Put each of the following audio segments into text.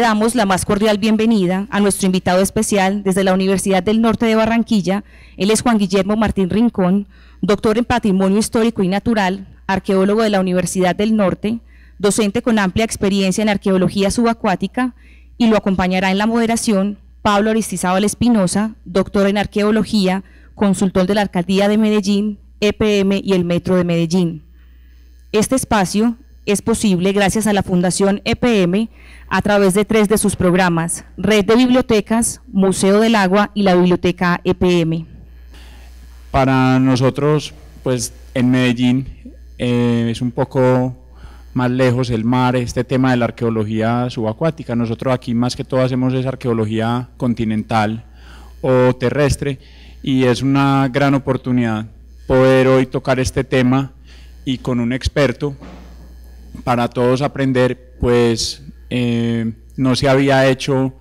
le damos la más cordial bienvenida a nuestro invitado especial desde la Universidad del Norte de Barranquilla. Él es Juan Guillermo Martín Rincón, doctor en Patrimonio Histórico y Natural, arqueólogo de la Universidad del Norte, docente con amplia experiencia en arqueología subacuática, y lo acompañará en la moderación Pablo Aristizábal Espinosa, doctor en arqueología, consultor de la Alcaldía de Medellín, EPM y el Metro de Medellín. Este espacio es posible gracias a la Fundación EPM a través de 3 de sus programas: Red de Bibliotecas, Museo del Agua y la Biblioteca EPM. Para nosotros, pues en Medellín es un poco más lejos el mar, este tema de la arqueología subacuática. Nosotros aquí más que todo hacemos esa arqueología continental o terrestre, y es una gran oportunidad poder hoy tocar este tema y con un experto para todos aprender. Pues no se había hecho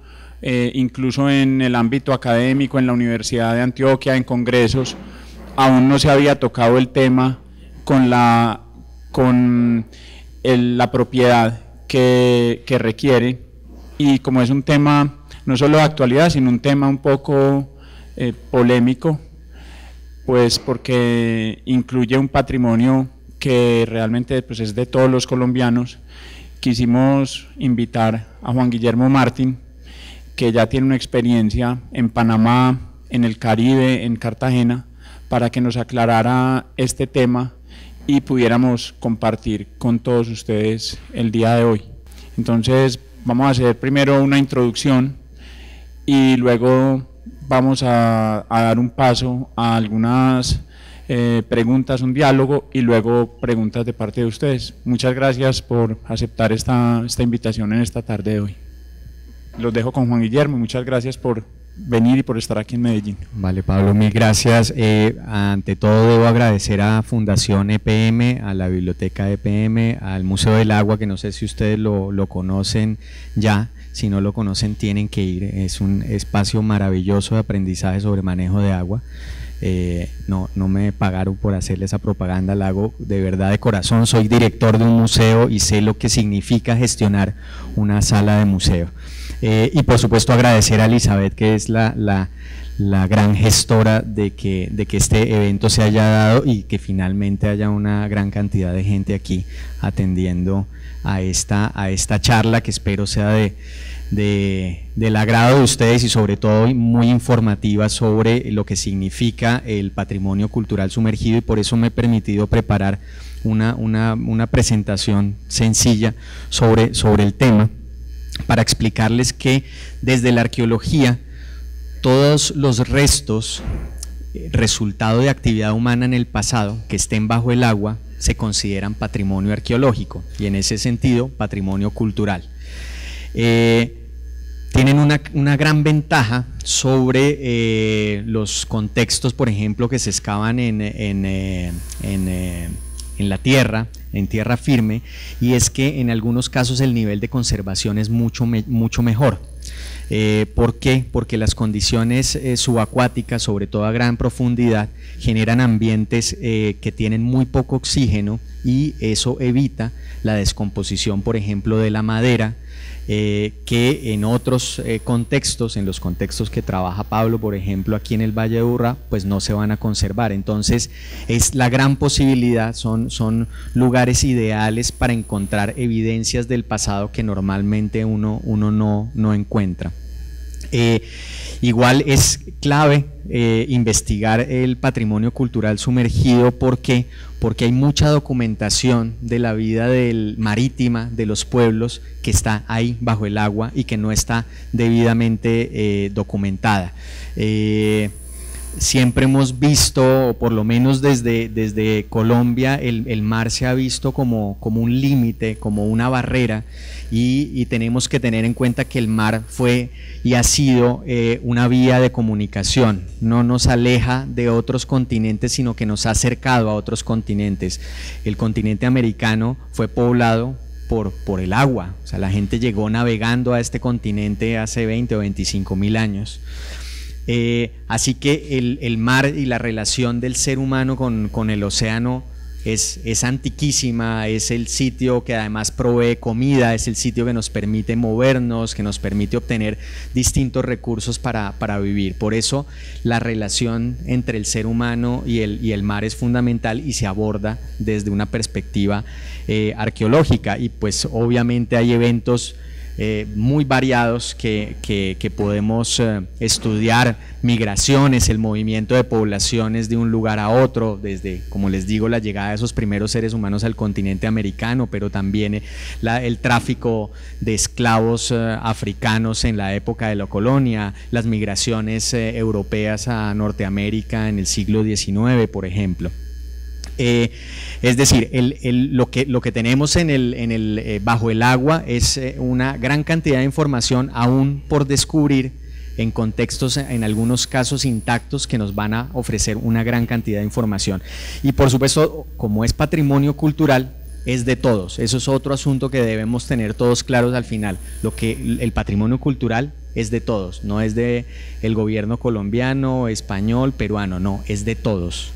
incluso en el ámbito académico, en la Universidad de Antioquia, en congresos, aún no se había tocado el tema con la propiedad que requiere, y como es un tema no solo de actualidad, sino un tema un poco polémico, pues porque incluye un patrimonio que realmente pues es de todos los colombianos, quisimos invitar a Juan Guillermo Martín, que ya tiene una experiencia en Panamá, en el Caribe, en Cartagena, para que nos aclarara este tema y pudiéramos compartir con todos ustedes el día de hoy. Entonces vamos a hacer primero una introducción y luego vamos a dar un paso a algunas preguntas, un diálogo, y luego preguntas de parte de ustedes. Muchas gracias por aceptar esta invitación en esta tarde de hoy. Los dejo con Juan Guillermo. Muchas gracias por venir y por estar aquí en Medellín. Vale, Pablo, mil gracias. Ante todo debo agradecer a Fundación EPM, a la Biblioteca EPM, al Museo del Agua, que no sé si ustedes lo conocen ya. Si no lo conocen, tienen que ir. Es un espacio maravilloso de aprendizaje sobre manejo de agua. No me pagaron por hacerle esa propaganda, la hago de verdad de corazón. Soy director de un museo y sé lo que significa gestionar una sala de museo. Y por supuesto agradecer a Elizabeth, que es la gran gestora de que este evento se haya dado y que finalmente haya una gran cantidad de gente aquí atendiendo a esta charla, que espero sea del agrado de ustedes y sobre todo muy informativa sobre lo que significa el patrimonio cultural sumergido, y por eso me he permitido preparar una presentación sencilla sobre el tema, para explicarles que desde la arqueología todos los restos resultado de actividad humana en el pasado que estén bajo el agua se consideran patrimonio arqueológico, y en ese sentido patrimonio cultural. Tienen una gran ventaja sobre los contextos, por ejemplo, que se excavan en la tierra, en tierra firme, y es que en algunos casos el nivel de conservación es mucho mejor. ¿Por qué? Porque las condiciones subacuáticas, sobre todo a gran profundidad, generan ambientes que tienen muy poco oxígeno, y eso evita la descomposición, por ejemplo, de la madera, que en otros contextos, en los contextos que trabaja Pablo, por ejemplo aquí en el Valle de Urrá, pues no se van a conservar. Entonces es la gran posibilidad, son lugares ideales para encontrar evidencias del pasado que normalmente uno no encuentra. Igual es clave investigar el patrimonio cultural sumergido. ¿Por qué? Porque hay mucha documentación de la vida marítima de los pueblos que está ahí bajo el agua y que no está debidamente documentada. Siempre hemos visto, o por lo menos desde Colombia, el mar se ha visto como un límite, como una barrera, y tenemos que tener en cuenta que el mar fue y ha sido una vía de comunicación. No nos aleja de otros continentes, sino que nos ha acercado a otros continentes. El continente americano fue poblado por el agua, o sea, la gente llegó navegando a este continente hace 20 o 25 mil años. Así que el mar y la relación del ser humano con el océano es antiquísima, es el sitio que además provee comida, es el sitio que nos permite movernos, que nos permite obtener distintos recursos para vivir. Por eso la relación entre el ser humano y el mar es fundamental y se aborda desde una perspectiva arqueológica, y pues obviamente hay eventos muy variados que podemos estudiar, migraciones, el movimiento de poblaciones de un lugar a otro, desde, como les digo, la llegada de esos primeros seres humanos al continente americano, pero también el tráfico de esclavos africanos en la época de la colonia, las migraciones europeas a Norteamérica en el siglo XIX, por ejemplo. Es decir, lo que tenemos bajo el agua es una gran cantidad de información aún por descubrir, en contextos en algunos casos intactos, que nos van a ofrecer una gran cantidad de información. Y por supuesto, como es patrimonio cultural, es de todos. Eso es otro asunto que debemos tener todos claros al final. El patrimonio cultural es de todos, no es de el gobierno colombiano, español, peruano, no, es de todos.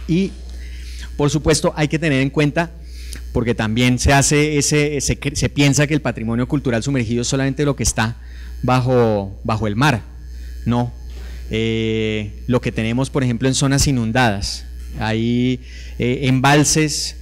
Y por supuesto hay que tener en cuenta, porque también se piensa que el patrimonio cultural sumergido es solamente lo que está bajo el mar. No, lo que tenemos por ejemplo en zonas inundadas, hay embalses,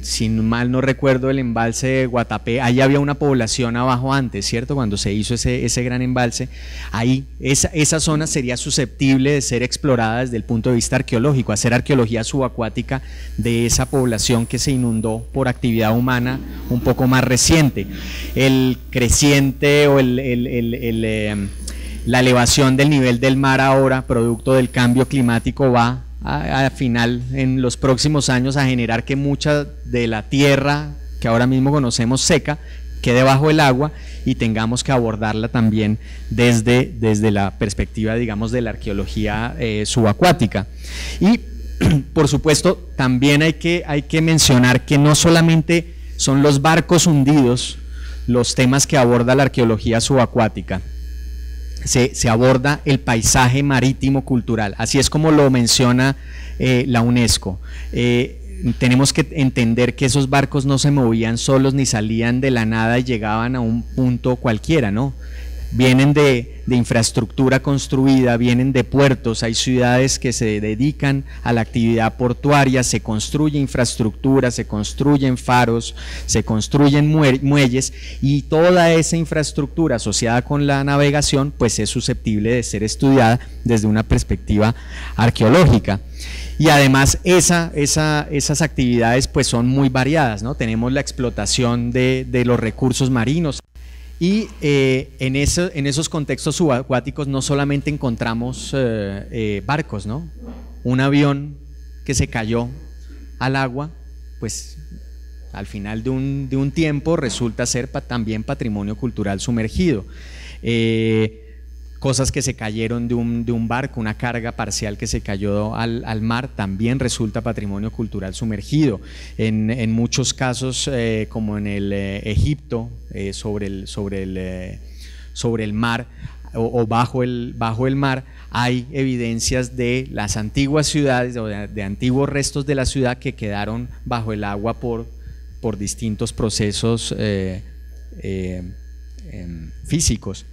si mal no recuerdo el embalse de Guatapé, ahí había una población abajo antes, ¿cierto? Cuando se hizo ese gran embalse, ahí esa zona sería susceptible de ser explorada desde el punto de vista arqueológico, hacer arqueología subacuática de esa población que se inundó por actividad humana un poco más reciente. El creciente o la elevación del nivel del mar ahora, producto del cambio climático, va al final, en los próximos años, a generar que mucha de la tierra que ahora mismo conocemos seca quede bajo el agua, y tengamos que abordarla también desde la perspectiva, digamos, de la arqueología subacuática. Y por supuesto también hay que mencionar que no solamente son los barcos hundidos los temas que aborda la arqueología subacuática. Se aborda el paisaje marítimo cultural, así es como lo menciona la UNESCO. Tenemos que entender que esos barcos no se movían solos ni salían de la nada y llegaban a un punto cualquiera, ¿no? Vienen de infraestructura construida, vienen de puertos, hay ciudades que se dedican a la actividad portuaria, se construye infraestructura, se construyen faros, se construyen muelles, y toda esa infraestructura asociada con la navegación pues es susceptible de ser estudiada desde una perspectiva arqueológica. Y además esas actividades pues son muy variadas, ¿no? Tenemos la explotación de los recursos marinos. Y en esos contextos subacuáticos no solamente encontramos barcos, ¿no? Un avión que se cayó al agua, pues al final de un tiempo resulta ser también patrimonio cultural sumergido. Cosas que se cayeron de un barco, una carga parcial que se cayó al mar, también resulta patrimonio cultural sumergido. En muchos casos, como en el Egipto, sobre el mar o bajo el mar, hay evidencias de las antiguas ciudades o de antiguos restos de la ciudad que quedaron bajo el agua por distintos procesos físicos.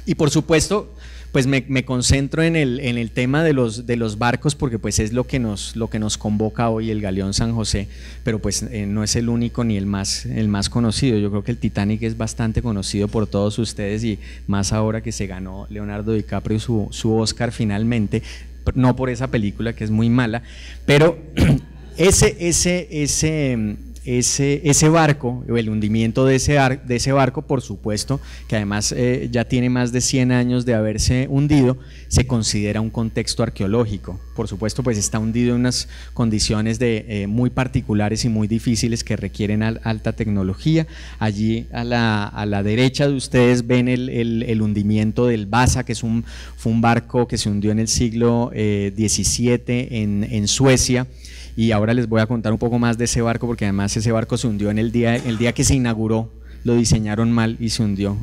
Y por supuesto, pues me concentro en el tema de los barcos, porque pues es lo que nos convoca hoy, el Galeón San José, pero pues no es el único ni el más conocido. Yo creo que el Titanic es bastante conocido por todos ustedes, y más ahora que se ganó Leonardo DiCaprio su Oscar finalmente, no por esa película que es muy mala, pero ese barco, o el hundimiento de ese barco, por supuesto, que además ya tiene más de 100 años de haberse hundido, se considera un contexto arqueológico. Por supuesto, pues está hundido en unas condiciones muy particulares y muy difíciles que requieren alta tecnología. Allí a la derecha de ustedes ven el hundimiento del Vasa, que fue un barco que se hundió en el siglo XVII en Suecia. Y ahora les voy a contar un poco más de ese barco, porque además ese barco se hundió el día que se inauguró, lo diseñaron mal y se hundió.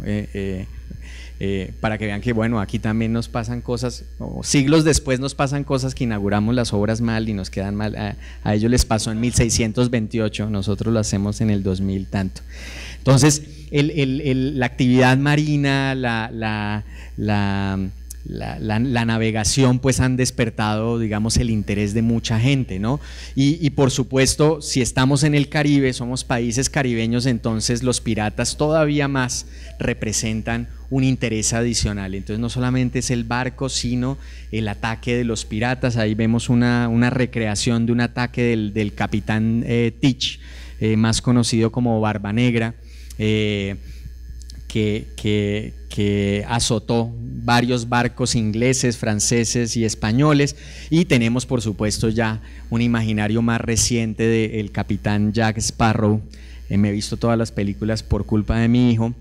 para que vean que bueno, aquí también nos pasan cosas, o siglos después nos pasan cosas que inauguramos las obras mal y nos quedan mal. A ellos les pasó en 1628, nosotros lo hacemos en el 2000 tanto. Entonces, la actividad marina, la navegación, pues han despertado, digamos, el interés de mucha gente, ¿no? Y por supuesto, si estamos en el Caribe, somos países caribeños, entonces los piratas todavía más representan un interés adicional. Entonces no solamente es el barco, sino el ataque de los piratas. Ahí vemos una recreación de un ataque del capitán Teach, más conocido como Barba Negra, que azotó varios barcos ingleses, franceses y españoles, y tenemos por supuesto ya un imaginario más reciente del capitán Jack Sparrow. Me he visto todas las películas por culpa de mi hijo,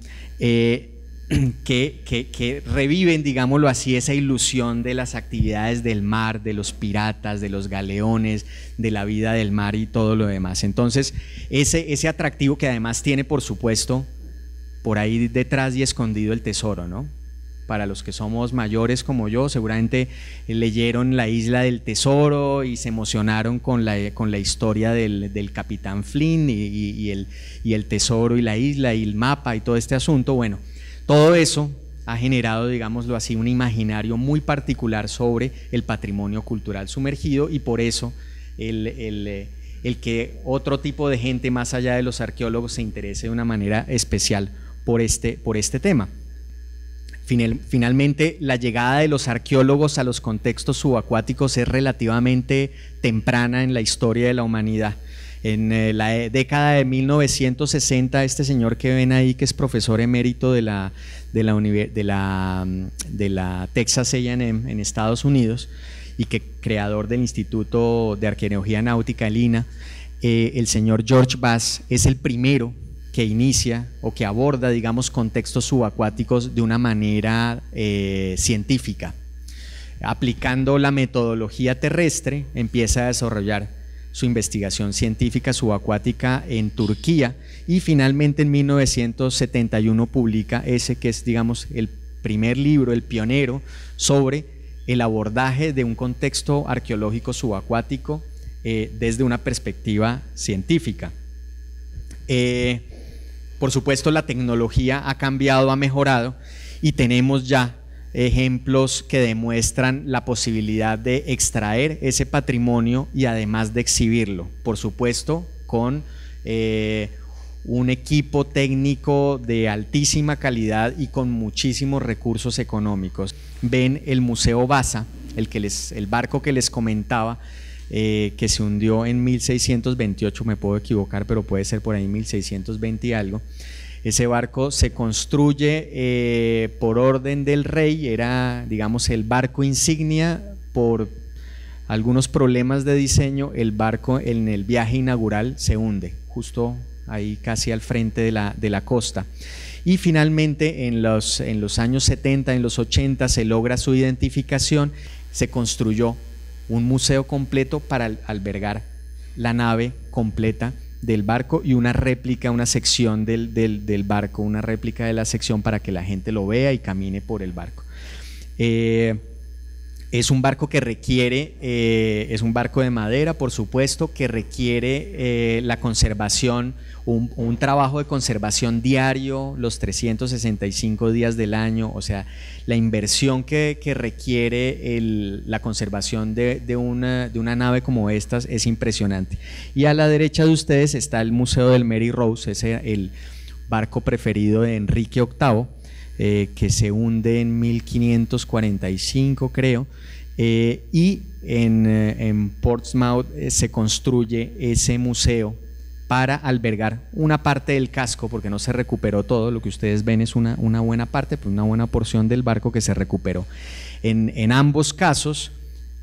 que reviven, digámoslo así, esa ilusión de las actividades del mar, de los piratas, de los galeones, de la vida del mar y todo lo demás. Entonces ese atractivo que además tiene, por supuesto, por ahí detrás y escondido el tesoro, ¿no? Para los que somos mayores como yo, seguramente leyeron La Isla del Tesoro y se emocionaron con la historia del capitán Flynn y el tesoro y la isla y el mapa y todo este asunto. Bueno, todo eso ha generado, digámoslo así, un imaginario muy particular sobre el patrimonio cultural sumergido, y por eso el que otro tipo de gente más allá de los arqueólogos se interese de una manera especial por este tema. Finalmente, la llegada de los arqueólogos a los contextos subacuáticos es relativamente temprana en la historia de la humanidad. En la década de 1960, este señor que ven ahí, que es profesor emérito de la Texas A&M en Estados Unidos y que creador del Instituto de Arqueología Náutica, el INA, el señor George Bass es el primero que inicia o que aborda, digamos, contextos subacuáticos de una manera científica. Aplicando la metodología terrestre, empieza a desarrollar su investigación científica subacuática en Turquía, y finalmente en 1971 publica ese que es, digamos, el primer libro, el pionero, sobre el abordaje de un contexto arqueológico subacuático desde una perspectiva científica. Por supuesto, la tecnología ha cambiado, ha mejorado, y tenemos ya ejemplos que demuestran la posibilidad de extraer ese patrimonio y además de exhibirlo, por supuesto con un equipo técnico de altísima calidad y con muchísimos recursos económicos. Ven el Museo Vasa, el barco que les comentaba, que se hundió en 1628, me puedo equivocar, pero puede ser por ahí 1620 y algo. Ese barco se construye por orden del rey, era, digamos, el barco insignia. Por algunos problemas de diseño, el barco en el viaje inaugural se hunde, justo ahí casi al frente de la costa. Y finalmente en los años 70, en los 80 se logra su identificación, se construyó un museo completo para albergar la nave completa del barco y una réplica, una sección del barco, una réplica de la sección para que la gente lo vea y camine por el barco. Es un barco que requiere, es un barco de madera, por supuesto, que requiere la conservación, un trabajo de conservación diario, los 365 días del año. O sea, la inversión que requiere la conservación de una nave como estas es impresionante. Y a la derecha de ustedes está el Museo del Mary Rose, el barco preferido de Enrique VIII, que se hunde en 1545, creo, y en Portsmouth se construye ese museo para albergar una parte del casco, porque no se recuperó todo. Lo que ustedes ven es una buena parte, pues una buena porción del barco que se recuperó. En ambos casos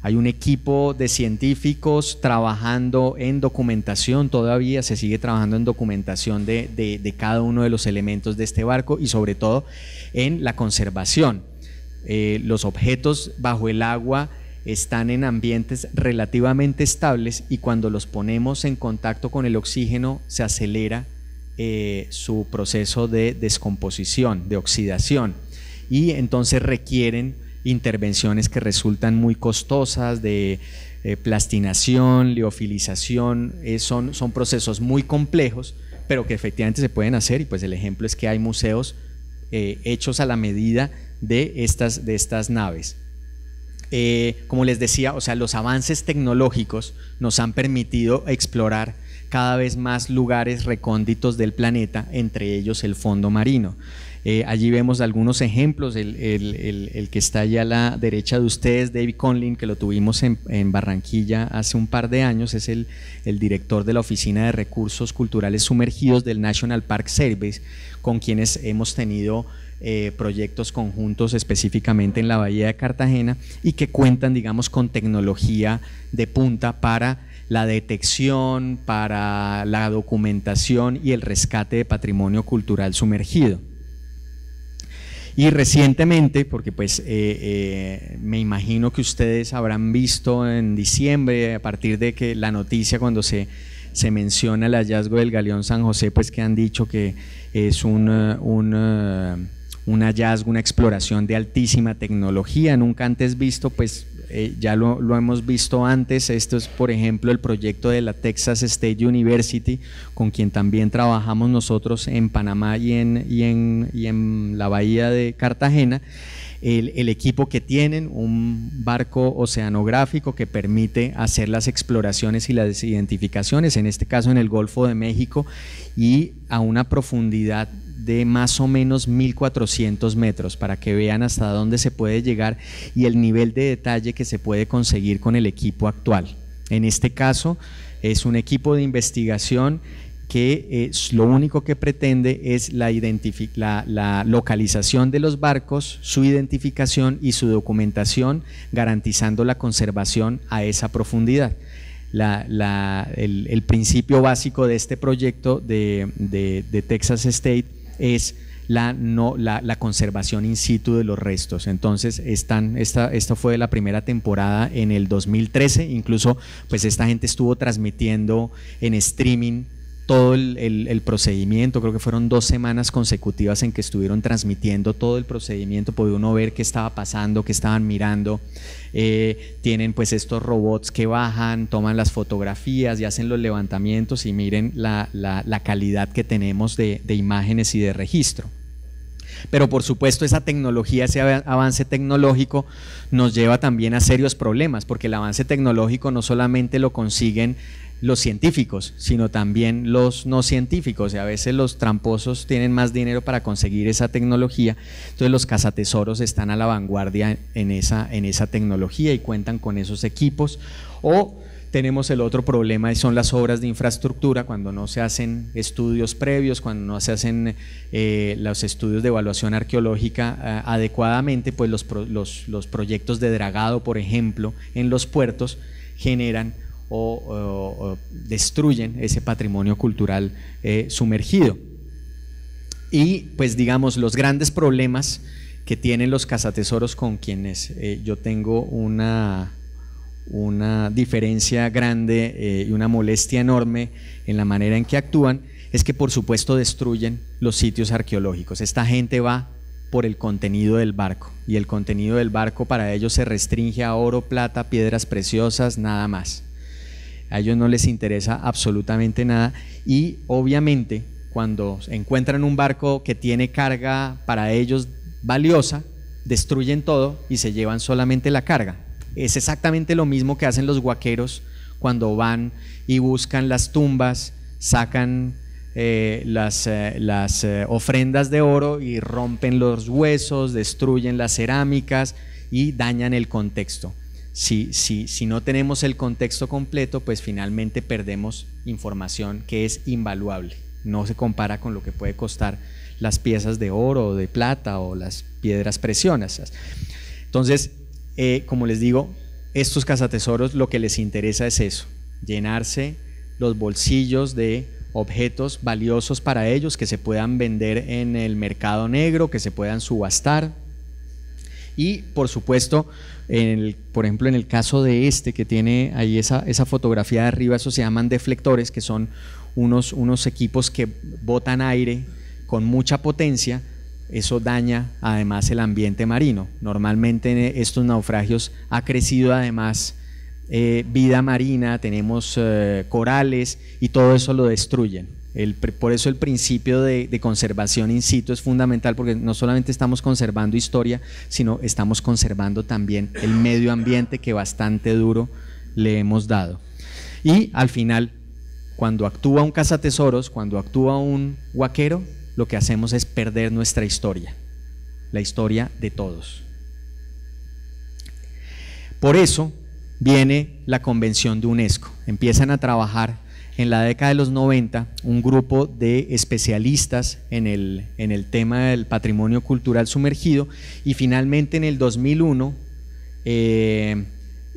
hay un equipo de científicos trabajando en documentación, todavía se sigue trabajando en documentación de cada uno de los elementos de este barco, y sobre todo en la conservación. Los objetos bajo el agua están en ambientes relativamente estables, y cuando los ponemos en contacto con el oxígeno se acelera su proceso de descomposición, de oxidación, y entonces requieren intervenciones que resultan muy costosas de plastinación, liofilización, son procesos muy complejos, pero que efectivamente se pueden hacer, y pues el ejemplo es que hay museos hechos a la medida de estas naves. Como les decía, o sea, los avances tecnológicos nos han permitido explorar cada vez más lugares recónditos del planeta, entre ellos el fondo marino. Allí vemos algunos ejemplos, el que está allá a la derecha de ustedes, David Conlin, que lo tuvimos en Barranquilla hace un par de años, es el director de la Oficina de Recursos Culturales Sumergidos del National Park Service, con quienes hemos tenido proyectos conjuntos específicamente en la Bahía de Cartagena, y que cuentan, digamos, con tecnología de punta para la detección, para la documentación y el rescate de patrimonio cultural sumergido. Y recientemente, porque pues me imagino que ustedes habrán visto en diciembre, a partir de que la noticia cuando se menciona el hallazgo del galeón San José, pues que han dicho que es un hallazgo, una exploración de altísima tecnología, nunca antes visto, pues ya lo hemos visto antes. Esto es, por ejemplo, el proyecto de la Texas State University, con quien también trabajamos nosotros en Panamá y en la Bahía de Cartagena. El equipo que tienen, un barco oceanográfico que permite hacer las exploraciones y las identificaciones, en este caso en el Golfo de México, y a una profundidad de más o menos 1400 metros, para que vean hasta dónde se puede llegar y el nivel de detalle que se puede conseguir con el equipo actual. En este caso es un equipo de investigación que lo único que pretende es la localización de los barcos, su identificación y su documentación, garantizando la conservación a esa profundidad. El principio básico de este proyecto de Texas State es la conservación in situ de los restos. Entonces esta fue la primera temporada en el 2013, incluso pues esta gente estuvo transmitiendo en streaming todo el procedimiento. Creo que fueron 2 semanas consecutivas en que estuvieron transmitiendo todo el procedimiento, podía uno ver qué estaba pasando, qué estaban mirando. Tienen pues estos robots que bajan, toman las fotografías y hacen los levantamientos, y miren la calidad que tenemos de imágenes y de registro. Pero por supuesto esa tecnología, ese avance tecnológico nos lleva también a serios problemas, porque el avance tecnológico no solamente lo consiguen los científicos, sino también los no científicos, y a veces los tramposos tienen más dinero para conseguir esa tecnología. Entonces los cazatesoros están a la vanguardia en esa tecnología y cuentan con esos equipos. O tenemos el otro problema, y son las obras de infraestructura, cuando no se hacen estudios previos, cuando no se hacen los estudios de evaluación arqueológica adecuadamente, pues los proyectos de dragado, por ejemplo, en los puertos generan o destruyen ese patrimonio cultural sumergido. Y pues digamos, los grandes problemas que tienen los cazatesoros, con quienes yo tengo una diferencia grande y una molestia enorme en la manera en que actúan, es que por supuesto destruyen los sitios arqueológicos. Esta gente va por el contenido del barco, y el contenido del barco para ellos se restringe a oro, plata, piedras preciosas, nada más. A ellos no les interesa absolutamente nada, y obviamente cuando encuentran un barco que tiene carga para ellos valiosa, destruyen todo y se llevan solamente la carga. Es exactamente lo mismo que hacen los huaqueros cuando van y buscan las tumbas, sacan las ofrendas de oro y rompen los huesos, destruyen las cerámicas y dañan el contexto. Si no tenemos el contexto completo, pues finalmente perdemos información que es invaluable. No se compara con lo que puede costar las piezas de oro o de plata o las piedras preciosas. Entonces, como les digo, estos cazatesoros lo que les interesa es eso, llenarse los bolsillos de objetos valiosos para ellos, que se puedan vender en el mercado negro, que se puedan subastar. Y por supuesto, por ejemplo, en el caso de este que tiene ahí esa fotografía de arriba, eso se llaman deflectores, que son unos equipos que botan aire con mucha potencia eso daña además el ambiente marino. Normalmente en estos naufragios ha crecido además vida marina, tenemos corales y todo eso lo destruyen. Por eso el principio de conservación in situ es fundamental, porque no solamente estamos conservando historia, sino estamos conservando también el medio ambiente que bastante duro le hemos dado. Y al final, cuando actúa un cazatesoros, cuando actúa un huaquero, lo que hacemos es perder nuestra historia, la historia de todos. Por eso viene la Convención de UNESCO. Empiezan a trabajar en la década de los 90 un grupo de especialistas en el tema del patrimonio cultural sumergido, y finalmente en el 2001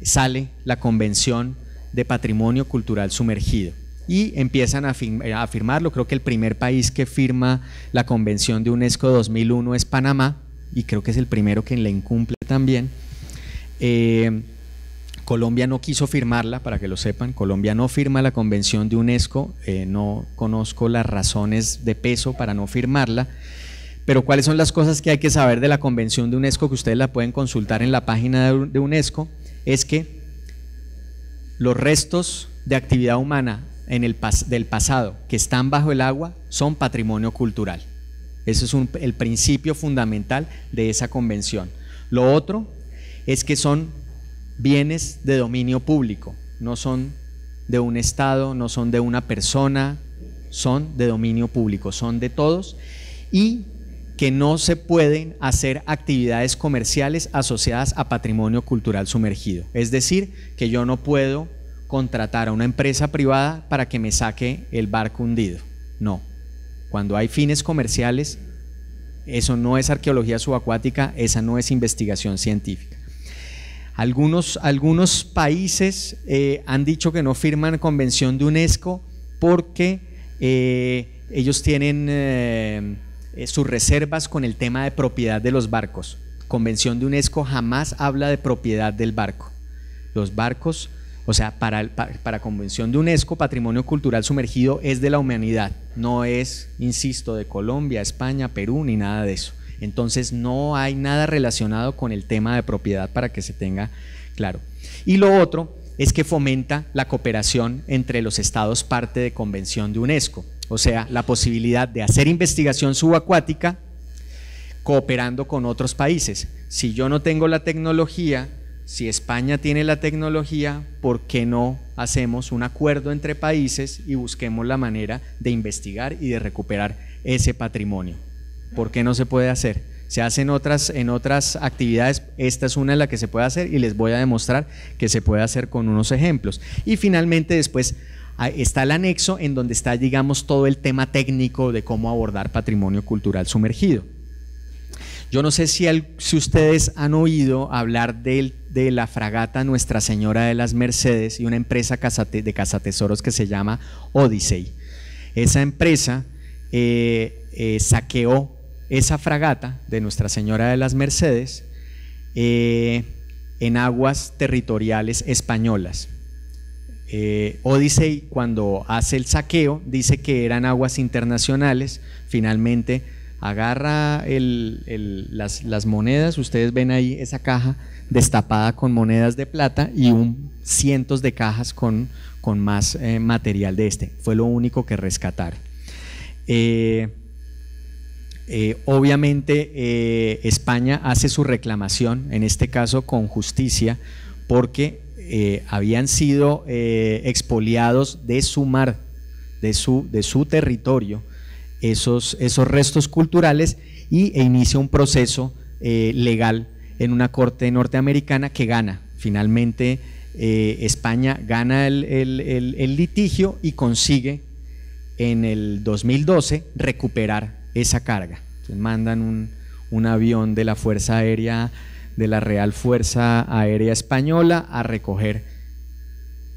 sale la Convención de Patrimonio Cultural Sumergido y empiezan a firmarlo. Creo que el primer país que firma la Convención de UNESCO 2001 es Panamá, y creo que es el primero que la incumple también. Colombia no quiso firmarla, para que lo sepan. Colombia no firma la Convención de UNESCO, no conozco las razones de peso para no firmarla, pero cuáles son las cosas que hay que saber de la Convención de UNESCO, que ustedes la pueden consultar en la página de UNESCO, es que los restos de actividad humana del pasado que están bajo el agua son patrimonio cultural. Ese es el principio fundamental de esa convención. Lo otro es que son bienes de dominio público, no son de un Estado, no son de una persona, son de dominio público, son de todos, y que no se pueden hacer actividades comerciales asociadas a patrimonio cultural sumergido. Es decir, que yo no puedo contratar a una empresa privada para que me saque el barco hundido. No. Cuando hay fines comerciales, eso no es arqueología subacuática, esa no es investigación científica. Algunos países han dicho que no firman convención de UNESCO porque ellos tienen sus reservas con el tema de propiedad de los barcos. Convención de UNESCO jamás habla de propiedad del barco. Los barcos, o sea, para Convención de UNESCO, patrimonio cultural sumergido es de la humanidad, no es, insisto, de Colombia, España, Perú, ni nada de eso. Entonces no hay nada relacionado con el tema de propiedad, para que se tenga claro. Y lo otro es que fomenta la cooperación entre los estados parte de Convención de UNESCO, o sea, la posibilidad de hacer investigación subacuática cooperando con otros países. Si yo no tengo la tecnología, si España tiene la tecnología, ¿por qué no hacemos un acuerdo entre países y busquemos la manera de investigar y de recuperar ese patrimonio? ¿Por qué no se puede hacer? Se hace en otras actividades, esta es una de las que se puede hacer, y les voy a demostrar que se puede hacer con unos ejemplos. Y finalmente después está el anexo, en donde está, digamos, todo el tema técnico de cómo abordar patrimonio cultural sumergido. Yo no sé si ustedes han oído hablar de la fragata Nuestra Señora de las Mercedes y una empresa de cazatesoros que se llama Odyssey. Esa empresa saqueó esa fragata de Nuestra Señora de las Mercedes en aguas territoriales españolas. Odyssey, cuando hace el saqueo, dice que eran aguas internacionales. Finalmente agarra las monedas, ustedes ven ahí esa caja destapada con monedas de plata y cientos de cajas con más material de este. Fue lo único que rescataron. Obviamente España hace su reclamación, en este caso con justicia, porque habían sido expoliados de su mar, de su territorio, esos restos culturales, e inicia un proceso legal en una corte norteamericana que gana. Finalmente España gana el litigio y consigue en el 2012 recuperar esa carga. Entonces mandan un avión de la Fuerza Aérea, de la Real Fuerza Aérea Española, a recoger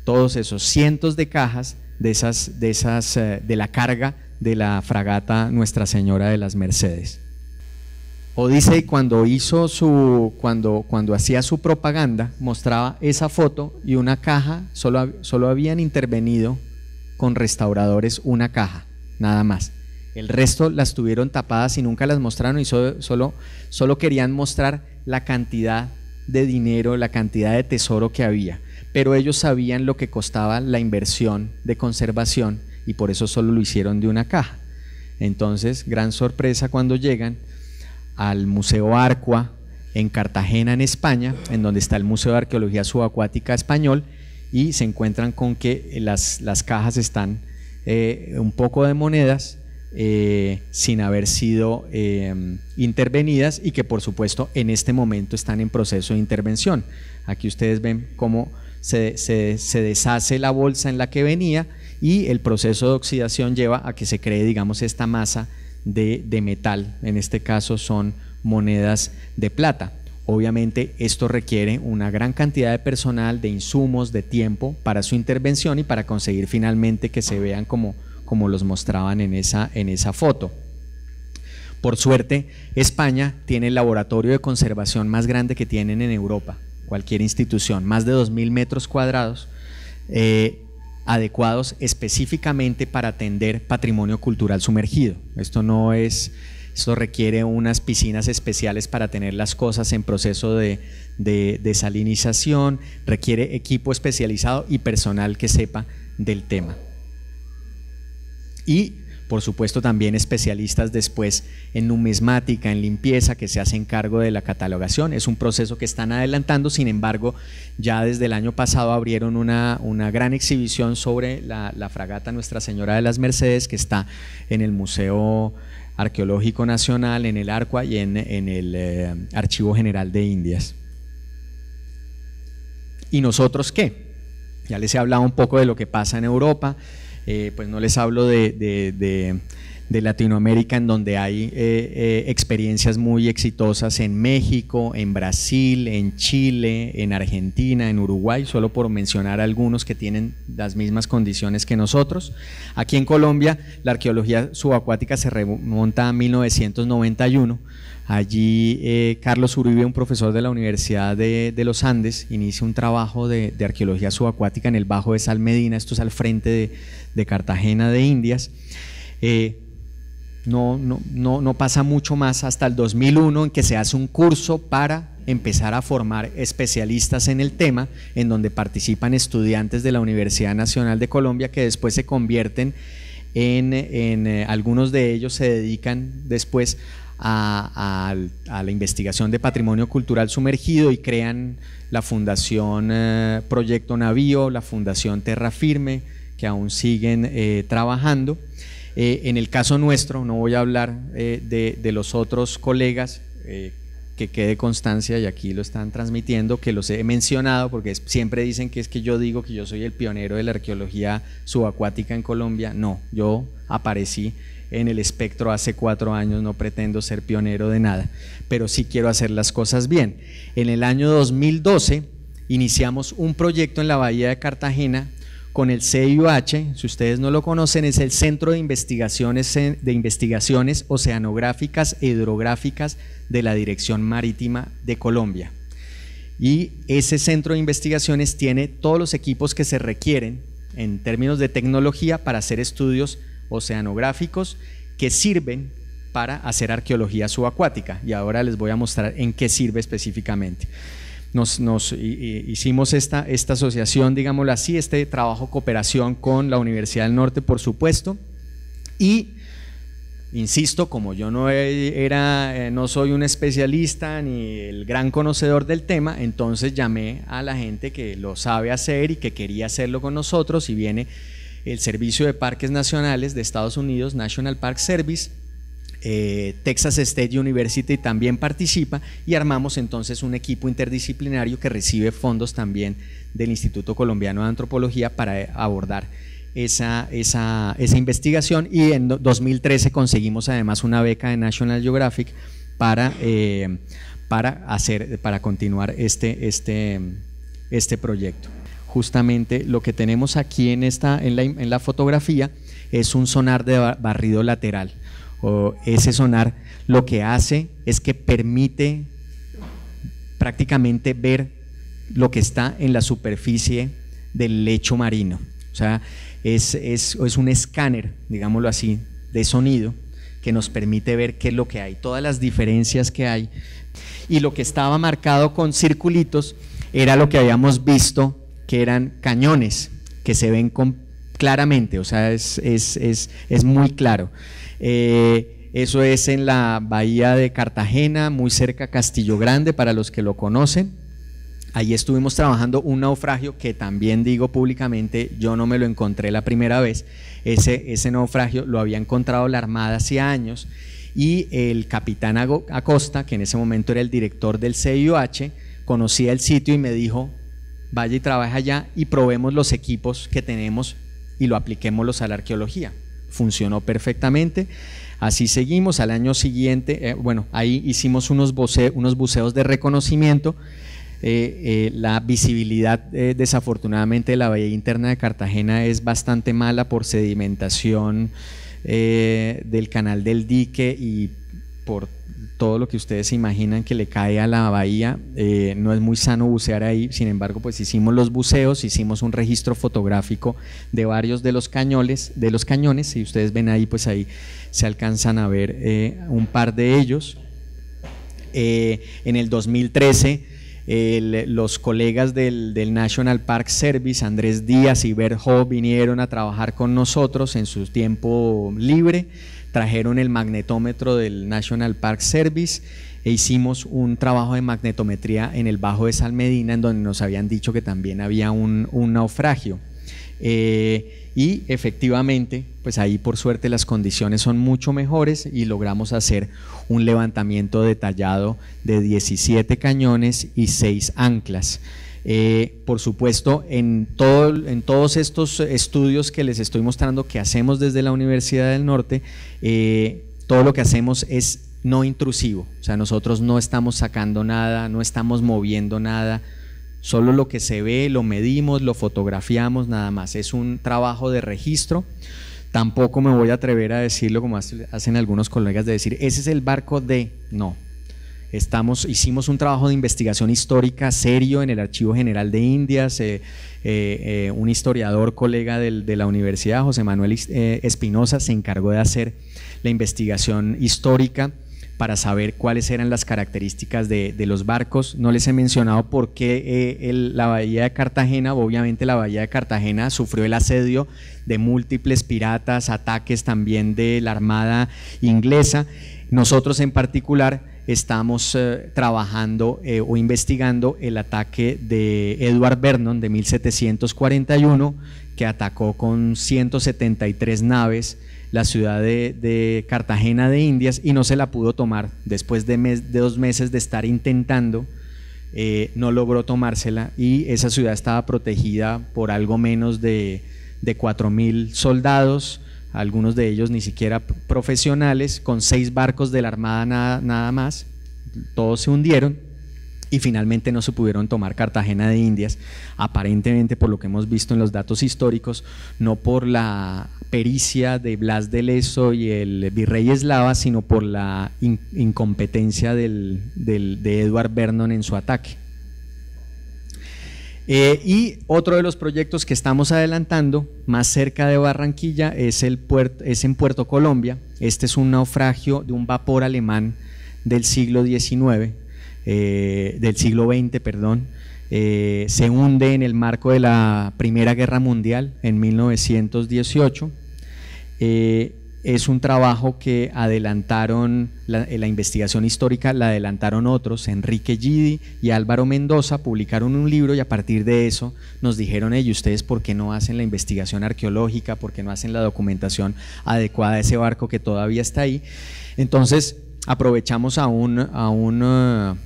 todos esos cientos de cajas de la carga de la fragata Nuestra Señora de las Mercedes. Odyssey, cuando hacía su propaganda, mostraba esa foto y una caja. Solo habían intervenido con restauradores una caja, nada más. El resto las tuvieron tapadas y nunca las mostraron, y solo querían mostrar la cantidad de dinero, la cantidad de tesoro que había, pero ellos sabían lo que costaba la inversión de conservación y por eso solo lo hicieron de una caja. Entonces, gran sorpresa cuando llegan al Museo Arcua en Cartagena, en España, en donde está el Museo de Arqueología Subacuática Español, y se encuentran con que las cajas están un poco de monedas sin haber sido intervenidas, y que por supuesto en este momento están en proceso de intervención. Aquí ustedes ven cómo se deshace la bolsa en la que venía, y el proceso de oxidación lleva a que se cree, digamos, esta masa de metal. En este caso son monedas de plata. Obviamente esto requiere una gran cantidad de personal, de insumos, de tiempo para su intervención y para conseguir finalmente que se vean como los mostraban en esa foto. Por suerte, España tiene el laboratorio de conservación más grande que tienen en Europa, cualquier institución, más de 2.000 metros cuadrados, adecuados específicamente para atender patrimonio cultural sumergido. Esto requiere unas piscinas especiales para tener las cosas en proceso de desalinización, requiere equipo especializado y personal que sepa del tema. Y por supuesto también especialistas después en numismática, en limpieza, que se hacen cargo de la catalogación. Es un proceso que están adelantando. Sin embargo, ya desde el año pasado abrieron una gran exhibición sobre la fragata Nuestra Señora de las Mercedes, que está en el Museo Arqueológico Nacional, en el Arcua y en el Archivo General de Indias. ¿Y nosotros qué? Ya les he hablado un poco de lo que pasa en Europa. Pues no les hablo de Latinoamérica, en donde hay experiencias muy exitosas en México, en Brasil, en Chile, en Argentina, en Uruguay, solo por mencionar algunos que tienen las mismas condiciones que nosotros. Aquí en Colombia la arqueología subacuática se remonta a 1991. Allí Carlos Uribe, un profesor de la Universidad de los Andes, inicia un trabajo de arqueología subacuática en el Bajo de Salmedina. Esto es al frente de Cartagena de Indias. No pasa mucho más hasta el 2001, en que se hace un curso para empezar a formar especialistas en el tema, en donde participan estudiantes de la Universidad Nacional de Colombia, que después se convierten algunos de ellos se dedican después a la investigación de patrimonio cultural sumergido y crean la Fundación Proyecto Navío, la Fundación Terra Firme, que aún siguen trabajando. En el caso nuestro, no voy a hablar de los otros colegas, que quede constancia, y aquí lo están transmitiendo, que los he mencionado, porque siempre dicen que es que yo digo que yo soy el pionero de la arqueología subacuática en Colombia. No, yo aparecí en el espectro hace 4 años, no pretendo ser pionero de nada, pero sí quiero hacer las cosas bien. En el año 2012 iniciamos un proyecto en la Bahía de Cartagena con el CIUH. Si ustedes no lo conocen, es el Centro de Investigaciones Oceanográficas e Hidrográficas de la Dirección Marítima de Colombia. Y ese centro de investigaciones tiene todos los equipos que se requieren en términos de tecnología para hacer estudios oceanográficos que sirven para hacer arqueología subacuática, y ahora les voy a mostrar en qué sirve específicamente. Hicimos esta asociación, digámoslo así, este trabajo cooperación con la Universidad del Norte, por supuesto, y insisto, como yo no soy un especialista ni el gran conocedor del tema, entonces llamé a la gente que lo sabe hacer y que quería hacerlo con nosotros, y viene el Servicio de Parques Nacionales de Estados Unidos, National Park Service, Texas State University también participa, y armamos entonces un equipo interdisciplinario que recibe fondos también del Instituto Colombiano de Antropología para abordar esa investigación, y en 2013 conseguimos además una beca de National Geographic para continuar este proyecto. Justamente lo que tenemos aquí en la fotografía es un sonar de barrido lateral. Ese sonar lo que hace es que permite prácticamente ver lo que está en la superficie del lecho marino. O sea, es un escáner, digámoslo así, de sonido, que nos permite ver qué es lo que hay, todas las diferencias que hay, y lo que estaba marcado con circulitos era lo que habíamos visto, que eran cañones que se ven claramente, o sea, es muy claro. Eso es en la bahía de Cartagena, muy cerca a Castillo Grande, para los que lo conocen. Ahí estuvimos trabajando un naufragio que también digo públicamente, yo no me lo encontré la primera vez. Ese naufragio lo había encontrado la Armada hacía años, y el capitán Acosta, que en ese momento era el director del CIOH, conocía el sitio y me dijo: vaya y trabaja allá y probemos los equipos que tenemos y lo apliquémoslos a la arqueología. Funcionó perfectamente. Así seguimos. Al año siguiente, ahí hicimos unos buceos de reconocimiento. La visibilidad desafortunadamente de la bahía interna de Cartagena es bastante mala por sedimentación del canal del dique y por todo lo que ustedes se imaginan que le cae a la bahía. No es muy sano bucear ahí. Sin embargo, pues hicimos los buceos, hicimos un registro fotográfico de varios de los cañones, si ustedes ven ahí, pues ahí se alcanzan a ver un par de ellos. En el 2013 los colegas del National Park Service, Andrés Díaz y Bert Ho, vinieron a trabajar con nosotros en su tiempo libre, trajeron el magnetómetro del National Park Service e hicimos un trabajo de magnetometría en el Bajo de Salmedina, en donde nos habían dicho que también había un naufragio. Y efectivamente, pues ahí por suerte las condiciones son mucho mejores y logramos hacer un levantamiento detallado de 17 cañones y 6 anclas. Por supuesto, en todos estos estudios que les estoy mostrando que hacemos desde la Universidad del Norte, todo lo que hacemos es no intrusivo, o sea, nosotros no estamos sacando nada, no estamos moviendo nada. Solo lo que se ve, lo medimos, lo fotografiamos, nada más. Es un trabajo de registro. Tampoco me voy a atrever a decirlo como hacen algunos colegas, de decir, ese es el barco de… No. Hicimos un trabajo de investigación histórica serio en el Archivo General de Indias. Un historiador colega de la universidad, José Manuel Espinosa, se encargó de hacer la investigación histórica para saber cuáles eran las características de los barcos. No les he mencionado por qué la bahía de Cartagena. Obviamente la bahía de Cartagena sufrió el asedio de múltiples piratas, ataques también de la Armada inglesa. Nosotros en particular estamos trabajando o investigando el ataque de Edward Vernon de 1741, que atacó con 173 naves la ciudad de Cartagena de Indias y no se la pudo tomar. Después de 2 meses de estar intentando, no logró tomársela, y esa ciudad estaba protegida por algo menos de 4.000 soldados, algunos de ellos ni siquiera profesionales, con 6 barcos de la Armada nada más. Todos se hundieron y finalmente no se pudieron tomar Cartagena de Indias, aparentemente, por lo que hemos visto en los datos históricos, no por la pericia de Blas de Lezo y el virrey Eslava, sino por la incompetencia de Edward Vernon en su ataque. Y otro de los proyectos que estamos adelantando más cerca de Barranquilla es en Puerto Colombia. Este es un naufragio de un vapor alemán del siglo XIX, del siglo XX, perdón. Se hunde en el marco de la Primera Guerra Mundial en 1918. Es un trabajo que adelantaron, la investigación histórica la adelantaron otros, Enrique Gidi y Álvaro Mendoza, publicaron un libro y a partir de eso nos dijeron: ¿ustedes por qué no hacen la investigación arqueológica? ¿Por qué no hacen la documentación adecuada de ese barco que todavía está ahí? Entonces aprovechamos a otro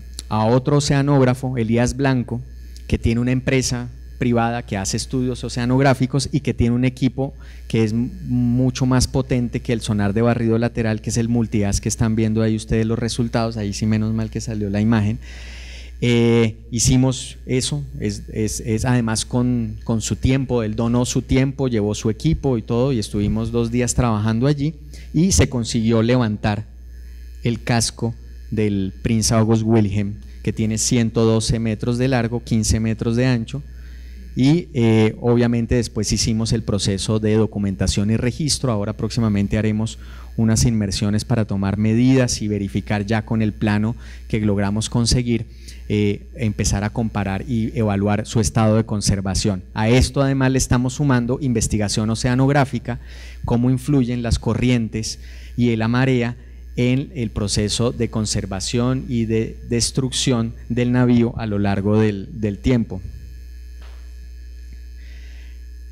oceanógrafo, Elías Blanco, que tiene una empresa privada que hace estudios oceanográficos y que tiene un equipo que es mucho más potente que el sonar de barrido lateral, que es el Multias, que están viendo ahí ustedes los resultados. Ahí sí, menos mal que salió la imagen. Hicimos eso, es además con su tiempo, él donó su tiempo, llevó su equipo y todo, y estuvimos 2 días trabajando allí y se consiguió levantar el casco del Prince August Wilhelm, que tiene 112 metros de largo, 15 metros de ancho, y obviamente después hicimos el proceso de documentación y registro. Ahora próximamente haremos unas inmersiones para tomar medidas y verificar ya con el plano que logramos conseguir, empezar a comparar y evaluar su estado de conservación. A esto además le estamos sumando investigación oceanográfica, cómo influyen las corrientes y la marea en el proceso de conservación y de destrucción del navío a lo largo del tiempo.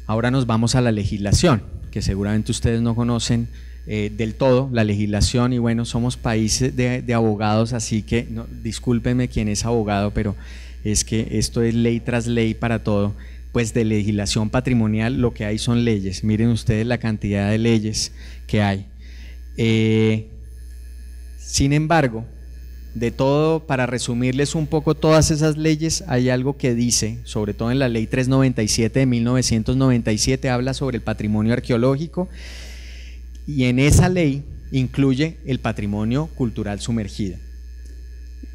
Ahora nos vamos a la legislación, que seguramente ustedes no conocen del todo la legislación, y bueno, somos países de abogados, así que no, discúlpenme quien es abogado, pero es que esto es ley tras ley para todo. Pues de legislación patrimonial lo que hay son leyes. Miren ustedes la cantidad de leyes que hay. Sin embargo, de todo, para resumirles un poco todas esas leyes, hay algo que dice, sobre todo en la ley 397 de 1997, habla sobre el patrimonio arqueológico, y en esa ley incluye el patrimonio cultural sumergido.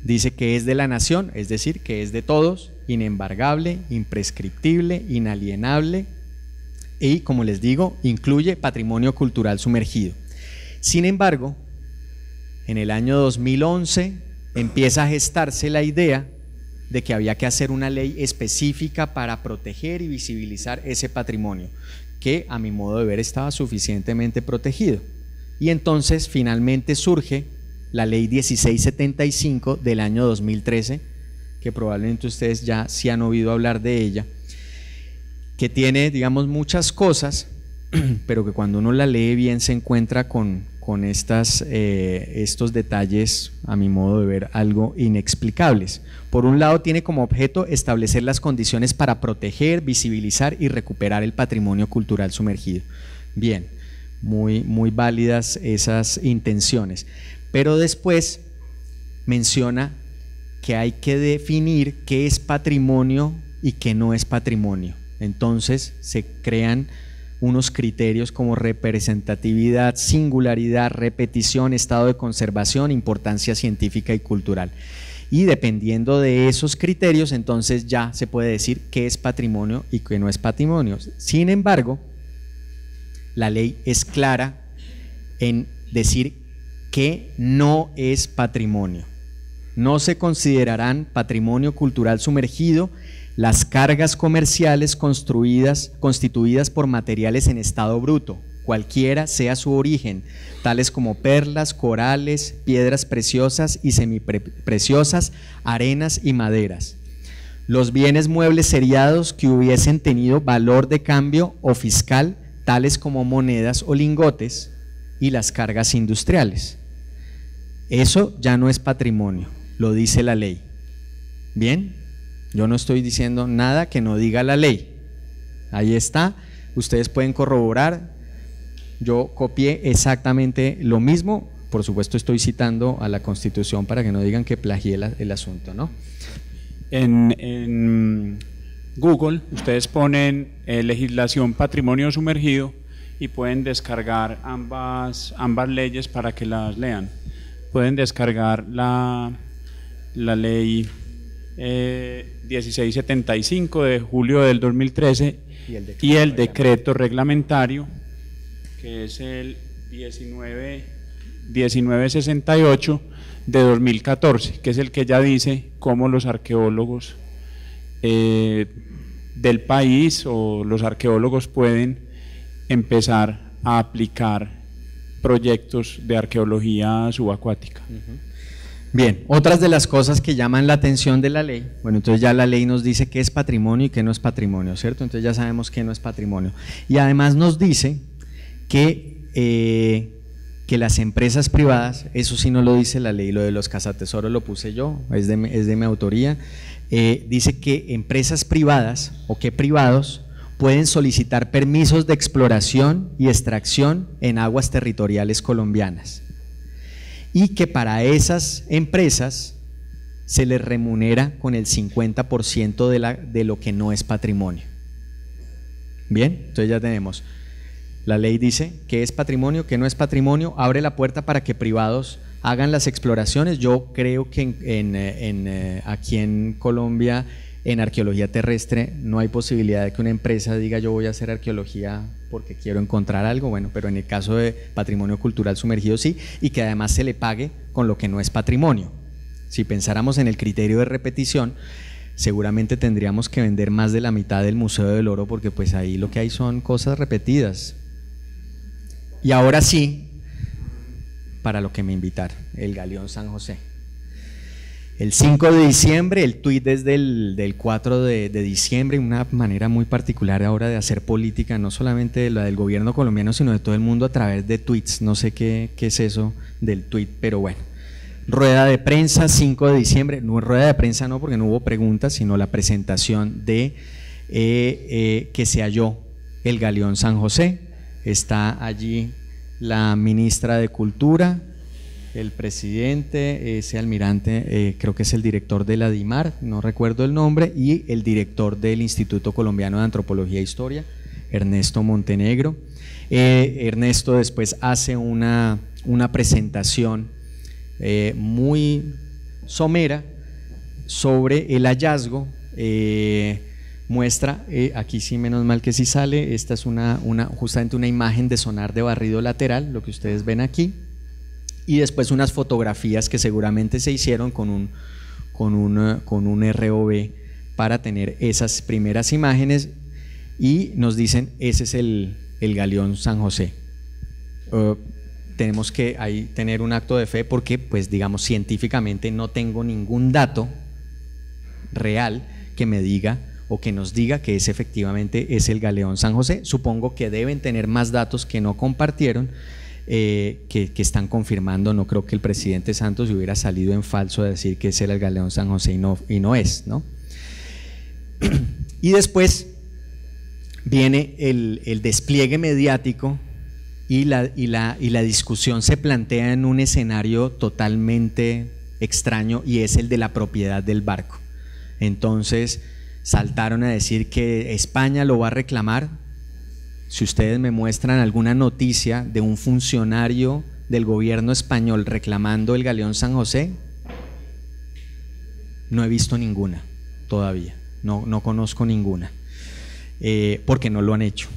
Dice que es de la nación, es decir, que es de todos, inembargable, imprescriptible, inalienable, y como les digo, incluye patrimonio cultural sumergido. Sin embargo, en el año 2011 empieza a gestarse la idea de que había que hacer una ley específica para proteger y visibilizar ese patrimonio, que a mi modo de ver estaba suficientemente protegido. Y entonces finalmente surge la ley 1675 del año 2013, que probablemente ustedes ya sí han oído hablar de ella, que tiene, digamos, muchas cosas, pero que cuando uno la lee bien se encuentra con estos detalles, a mi modo de ver, algo inexplicables. Por un lado, tiene como objeto establecer las condiciones para proteger, visibilizar y recuperar el patrimonio cultural sumergido. Bien, muy válidas esas intenciones, pero después menciona que hay que definir qué es patrimonio y qué no es patrimonio. Entonces se crean unos criterios como representatividad, singularidad, repetición, estado de conservación, importancia científica y cultural. Y dependiendo de esos criterios, entonces ya se puede decir qué es patrimonio y qué no es patrimonio. Sin embargo, la ley es clara en decir que no es patrimonio. No se considerarán patrimonio cultural sumergido las cargas comerciales constituidas por materiales en estado bruto, cualquiera sea su origen, tales como perlas, corales, piedras preciosas y semipreciosas, arenas y maderas. Los bienes muebles seriados que hubiesen tenido valor de cambio o fiscal, tales como monedas o lingotes, y las cargas industriales. Eso ya no es patrimonio, lo dice la ley. Bien. Yo no estoy diciendo nada que no diga la ley. Ahí está, ustedes pueden corroborar. Yo copié exactamente lo mismo. Por supuesto estoy citando a la Constitución para que no digan que plagié el asunto, ¿no? En Google ustedes ponen legislación patrimonio sumergido y pueden descargar ambas leyes para que las lean. Pueden descargar la ley 1675 de julio del 2013 y el decreto reglamentario, que es el 1968 de 2014, que es el que ya dice cómo los arqueólogos del país o los arqueólogos pueden empezar a aplicar proyectos de arqueología subacuática. Bien, otras de las cosas que llaman la atención de la ley, bueno, entonces ya la ley nos dice qué es patrimonio y qué no es patrimonio, ¿cierto? Entonces ya sabemos qué no es patrimonio. Y además nos dice que las empresas privadas, eso sí no lo dice la ley, lo de los cazatesoros lo puse yo, es de mi autoría, dice que empresas privadas o que privados pueden solicitar permisos de exploración y extracción en aguas territoriales colombianas, y que para esas empresas se les remunera con el 50% de lo que no es patrimonio. Bien, entonces ya tenemos, la ley dice que es patrimonio, que no es patrimonio, abre la puerta para que privados hagan las exploraciones. Yo creo que aquí en Colombia En arqueología terrestre no hay posibilidad de que una empresa diga yo voy a hacer arqueología porque quiero encontrar algo, bueno, pero en el caso de patrimonio cultural sumergido sí, y que además se le pague con lo que no es patrimonio. Si pensáramos en el criterio de repetición, seguramente tendríamos que vender más de la mitad del Museo del Oro, porque pues ahí lo que hay son cosas repetidas. Y ahora sí, para lo que me invitaron, el Galeón San José. El 5 de diciembre, el tuit es del 4 de diciembre, una manera muy particular ahora de hacer política, no solamente de la del gobierno colombiano, sino de todo el mundo a través de tweets. No sé qué es eso del tuit, pero bueno. Rueda de prensa, 5 de diciembre, no rueda de prensa no, porque no hubo preguntas, sino la presentación de que se halló el Galeón San José. Está allí la ministra de Cultura, el presidente, ese almirante, creo que es el director de la DIMAR, no recuerdo el nombre, y el director del Instituto Colombiano de Antropología e Historia, Ernesto Montenegro. Ernesto después hace una presentación muy somera sobre el hallazgo, muestra, aquí sí menos mal que sí sale, esta es justamente una imagen de sonar de barrido lateral, lo que ustedes ven aquí, y después unas fotografías que seguramente se hicieron con un ROV para tener esas primeras imágenes, y nos dicen ese es el Galeón San José. Tenemos que ahí tener un acto de fe porque pues digamos científicamente no tengo ningún dato real que me diga o que nos diga que efectivamente es el Galeón San José. Supongo que deben tener más datos que no compartieron, que están confirmando. No creo que el presidente Santos hubiera salido en falso a decir que ese era el Galeón San José y no es, ¿no? Y después viene el despliegue mediático y la discusión se plantea en un escenario totalmente extraño, y es el de la propiedad del barco. Entonces saltaron a decir que España lo va a reclamar. Si ustedes me muestran alguna noticia de un funcionario del gobierno español reclamando el Galeón San José, no he visto ninguna todavía, no conozco ninguna, porque no lo han hecho,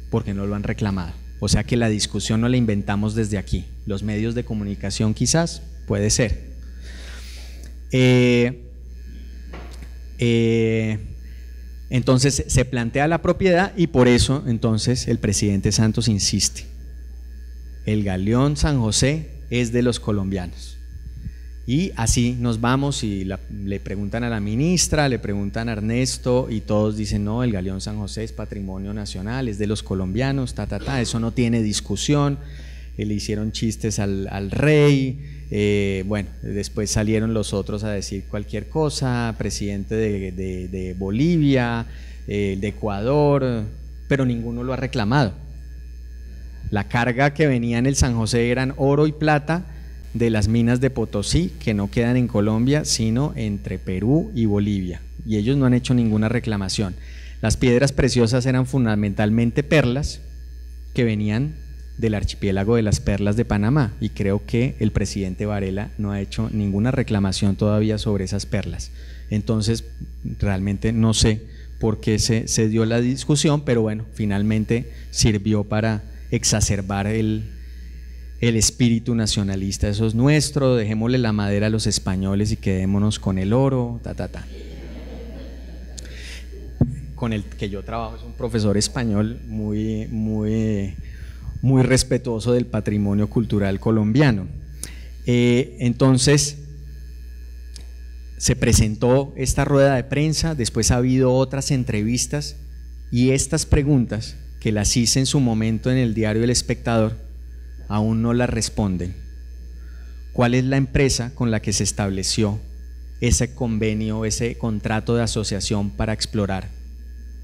porque no lo han reclamado. O sea que la discusión no la inventamos desde aquí, los medios de comunicación quizás, puede ser. Entonces se plantea la propiedad, y por eso entonces el presidente Santos insiste: el Galeón San José es de los colombianos. Y así nos vamos y le preguntan a la ministra, le preguntan a Ernesto, y todos dicen no, el Galeón San José es patrimonio nacional, es de los colombianos, eso no tiene discusión. Le hicieron chistes al rey. Bueno, después salieron los otros a decir cualquier cosa, presidente de Bolivia, de Ecuador, pero ninguno lo ha reclamado. La carga que venía en el San José eran oro y plata de las minas de Potosí, que no quedan en Colombia, sino entre Perú y Bolivia, y ellos no han hecho ninguna reclamación. Las piedras preciosas eran fundamentalmente perlas que venían del archipiélago de las Perlas de Panamá, y creo que el presidente Varela no ha hecho ninguna reclamación todavía sobre esas perlas. Entonces realmente no sé por qué se dio la discusión, pero bueno, finalmente sirvió para exacerbar el espíritu nacionalista. Eso es nuestro, dejémosle la madera a los españoles y quedémonos con el oro, Con el que yo trabajo es un profesor español muy respetuoso del patrimonio cultural colombiano. Entonces se presentó esta rueda de prensa, después ha habido otras entrevistas, y estas preguntas que las hice en su momento en el diario El Espectador aún no las responden. ¿Cuál es la empresa con la que se estableció ese convenio, ese contrato de asociación para explorar,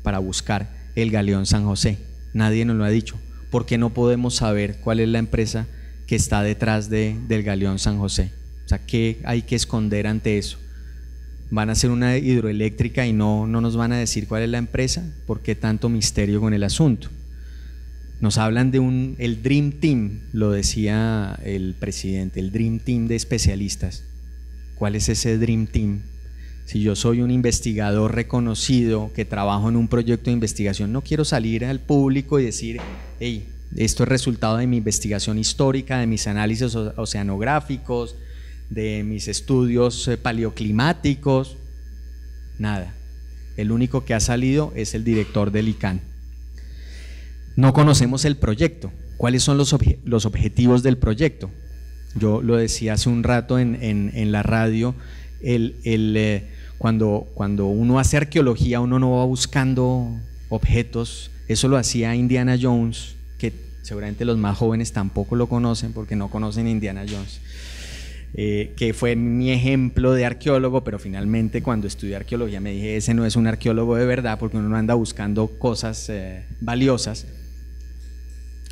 para buscar el Galeón San José? Nadie nos lo ha dicho. ¿Por qué no podemos saber cuál es la empresa que está detrás del Galeón San José? O sea, ¿qué hay que esconder ante eso? ¿Van a hacer una hidroeléctrica y no nos van a decir cuál es la empresa? ¿Por qué tanto misterio con el asunto? Nos hablan de el Dream Team, lo decía el presidente, el Dream Team de especialistas. ¿Cuál es ese Dream Team? Si yo soy un investigador reconocido que trabajo en un proyecto de investigación, no quiero salir al público y decir, hey, esto es resultado de mi investigación histórica, de mis análisis oceanográficos, de mis estudios paleoclimáticos, nada. El único que ha salido es el director del ICANN. No conocemos el proyecto. ¿Cuáles son los objetivos del proyecto? Yo lo decía hace un rato en la radio, cuando uno hace arqueología, uno no va buscando objetos. Eso lo hacía Indiana Jones, que seguramente los más jóvenes tampoco lo conocen porque no conocen Indiana Jones, que fue mi ejemplo de arqueólogo, pero finalmente cuando estudié arqueología me dije, ese no es un arqueólogo de verdad, porque uno no anda buscando cosas valiosas.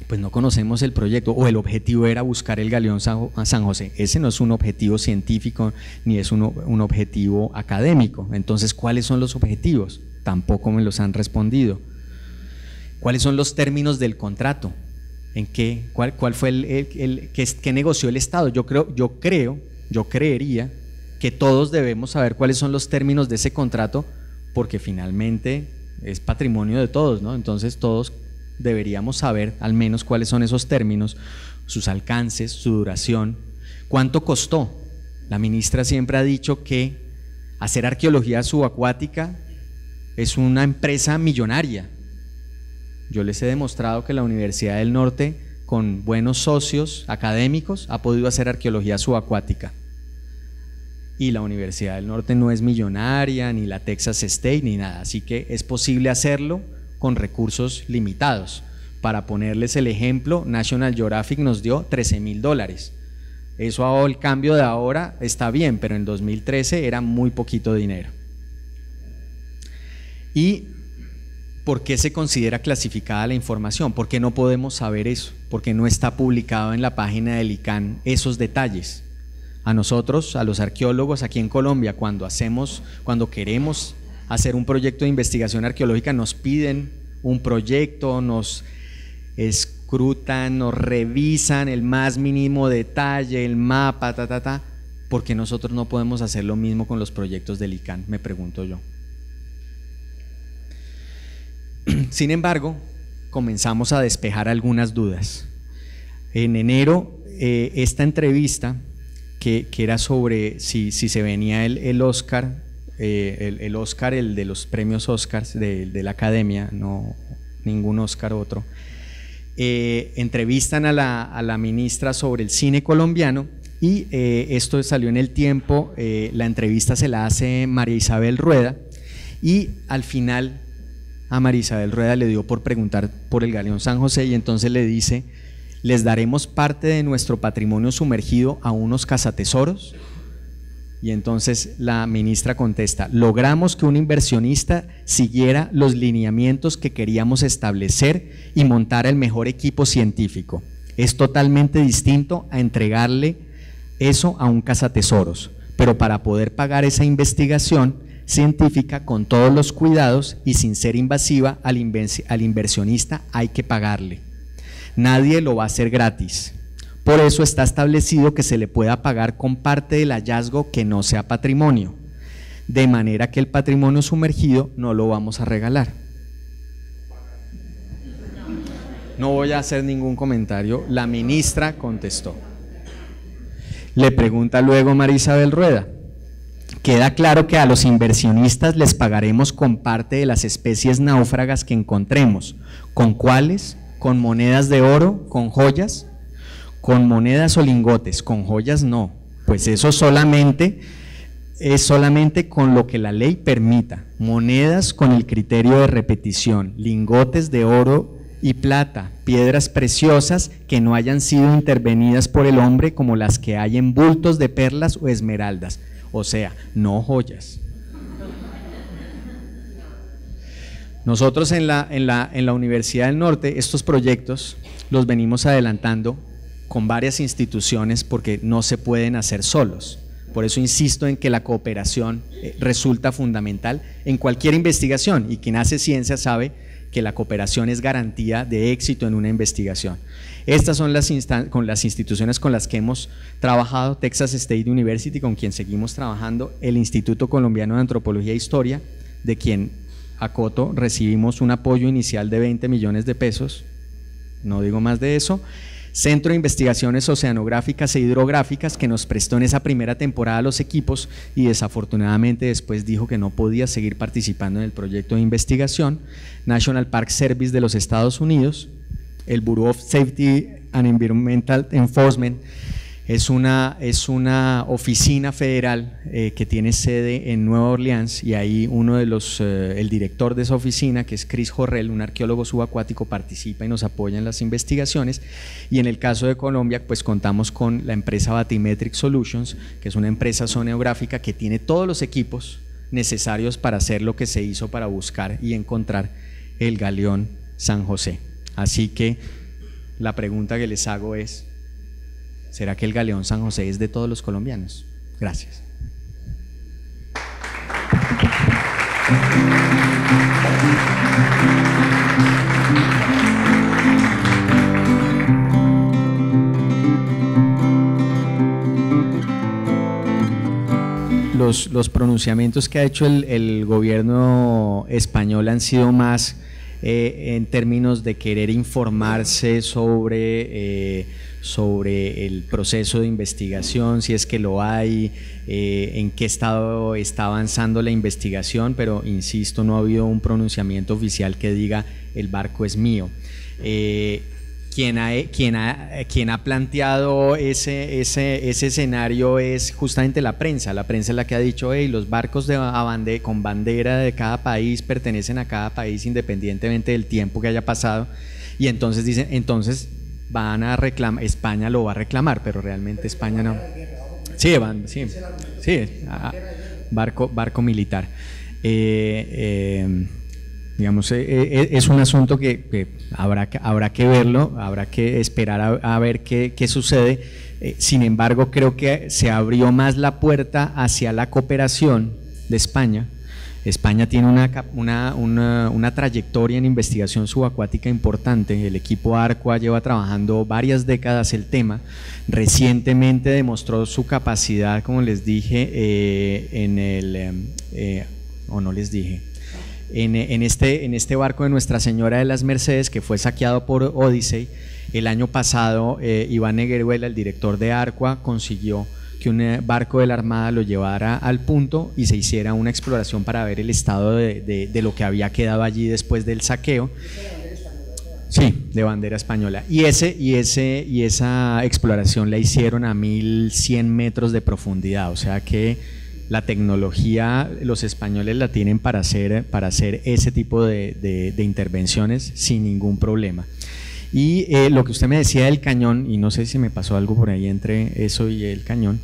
Pues no conocemos el proyecto, o el objetivo era buscar el galeón San José. Ese no es un objetivo científico ni es un objetivo académico. Entonces, ¿cuáles son los objetivos? Tampoco me los han respondido. ¿Cuáles son los términos del contrato? ¿Cuál fue qué negoció el Estado? Yo creería que todos debemos saber cuáles son los términos de ese contrato, porque finalmente es patrimonio de todos, ¿no? Entonces todos deberíamos saber al menos cuáles son esos términos, sus alcances, su duración, cuánto costó. La ministra siempre ha dicho que hacer arqueología subacuática es una empresa millonaria. Yo les he demostrado que la Universidad del Norte, con buenos socios académicos, ha podido hacer arqueología subacuática. Y la Universidad del Norte no es millonaria, ni la Texas State, ni nada, así que es posible hacerlo con recursos limitados. Para ponerles el ejemplo, National Geographic nos dio $13,000. Eso el cambio de ahora está bien, pero en 2013 era muy poquito dinero. ¿Y por qué se considera clasificada la información? ¿Por qué no podemos saber eso? Porque no está publicado en la página del ICANN esos detalles. A nosotros, a los arqueólogos aquí en Colombia, cuando queremos hacer un proyecto de investigación arqueológica, nos piden un proyecto, nos escrutan, nos revisan el más mínimo detalle, el mapa, porque nosotros no podemos hacer lo mismo con los proyectos del ICANN, me pregunto yo. Sin embargo, comenzamos a despejar algunas dudas. En enero, esta entrevista, que era sobre si se venía el Oscar, el Oscar, el de los premios Oscars de la Academia, no ningún Oscar otro, entrevistan a la ministra sobre el cine colombiano y esto salió en El Tiempo. La entrevista se la hace María Isabel Rueda y al final a María Isabel Rueda le dio por preguntar por el galeón San José y entonces le dice: ¿les daremos parte de nuestro patrimonio sumergido a unos cazatesoros? Y entonces la ministra contesta: logramos que un inversionista siguiera los lineamientos que queríamos establecer y montara el mejor equipo científico. Es totalmente distinto a entregarle eso a un cazatesoros, pero para poder pagar esa investigación científica con todos los cuidados y sin ser invasiva al inversionista hay que pagarle. Nadie lo va a hacer gratis. Por eso está establecido que se le pueda pagar con parte del hallazgo que no sea patrimonio, de manera que el patrimonio sumergido no lo vamos a regalar. No voy a hacer ningún comentario, la ministra contestó. Le pregunta luego María Isabel Rueda: queda claro que a los inversionistas les pagaremos con parte de las especies náufragas que encontremos. ¿Con cuáles? ¿Con monedas de oro? ¿Con joyas? Con monedas o lingotes, con joyas no, pues eso es solamente con lo que la ley permita. Monedas con el criterio de repetición, lingotes de oro y plata, piedras preciosas que no hayan sido intervenidas por el hombre, como las que hay en bultos de perlas o esmeraldas, o sea, no joyas. Nosotros en la Universidad del Norte estos proyectos los venimos adelantando con varias instituciones porque no se pueden hacer solos. Por eso insisto en que la cooperación resulta fundamental en cualquier investigación, y quien hace ciencia sabe que la cooperación es garantía de éxito en una investigación. Estas son las instituciones con las que hemos trabajado: Texas State University, con quien seguimos trabajando; el Instituto Colombiano de Antropología e Historia, de quien acoto recibimos un apoyo inicial de 20 millones de pesos, no digo más de eso; Centro de Investigaciones Oceanográficas e Hidrográficas, que nos prestó en esa primera temporada los equipos y desafortunadamente después dijo que no podía seguir participando en el proyecto de investigación; National Park Service de los Estados Unidos; el Bureau of Safety and Environmental Enforcement. Es una oficina federal que tiene sede en Nueva Orleans, y ahí uno de el director de esa oficina, que es Chris Jorrell, un arqueólogo subacuático, participa y nos apoya en las investigaciones. Y en el caso de Colombia, pues contamos con la empresa Bathymetric Solutions, que es una empresa oceanográfica que tiene todos los equipos necesarios para hacer lo que se hizo para buscar y encontrar el galeón San José. Así que la pregunta que les hago es: ¿será que el galeón San José es de todos los colombianos? Gracias. Los pronunciamientos que ha hecho el gobierno español han sido más en términos de querer informarse sobre el proceso de investigación, si es que lo hay, en qué estado está avanzando la investigación, pero insisto, no ha habido un pronunciamiento oficial que diga el barco es mío. Quien ha planteado ese escenario es justamente la prensa. La prensa es la que ha dicho: hey, los barcos con bandera de cada país pertenecen a cada país independientemente del tiempo que haya pasado, y entonces dicen, entonces van a reclamar, España lo va a reclamar, pero realmente España no. Sí, barco militar. Digamos, es un asunto que habrá que verlo, habrá que esperar a ver qué sucede. Sin embargo, creo que se abrió más la puerta hacia la cooperación de España. España tiene una trayectoria en investigación subacuática importante. El equipo ARCUA lleva trabajando varias décadas el tema. Recientemente demostró su capacidad, como les dije, en este barco de Nuestra Señora de las Mercedes, que fue saqueado por Odyssey. El año pasado, Iván Negueruela, el director de ARCUA, consiguió que un barco de la Armada lo llevara al punto y se hiciera una exploración para ver el estado de lo que había quedado allí después del saqueo. Sí, de bandera española. Y esa exploración la hicieron a 1100 metros de profundidad, o sea que la tecnología los españoles la tienen para hacer ese tipo de intervenciones sin ningún problema. Y lo que usted me decía del cañón, y no sé si me pasó algo por ahí entre eso y el cañón,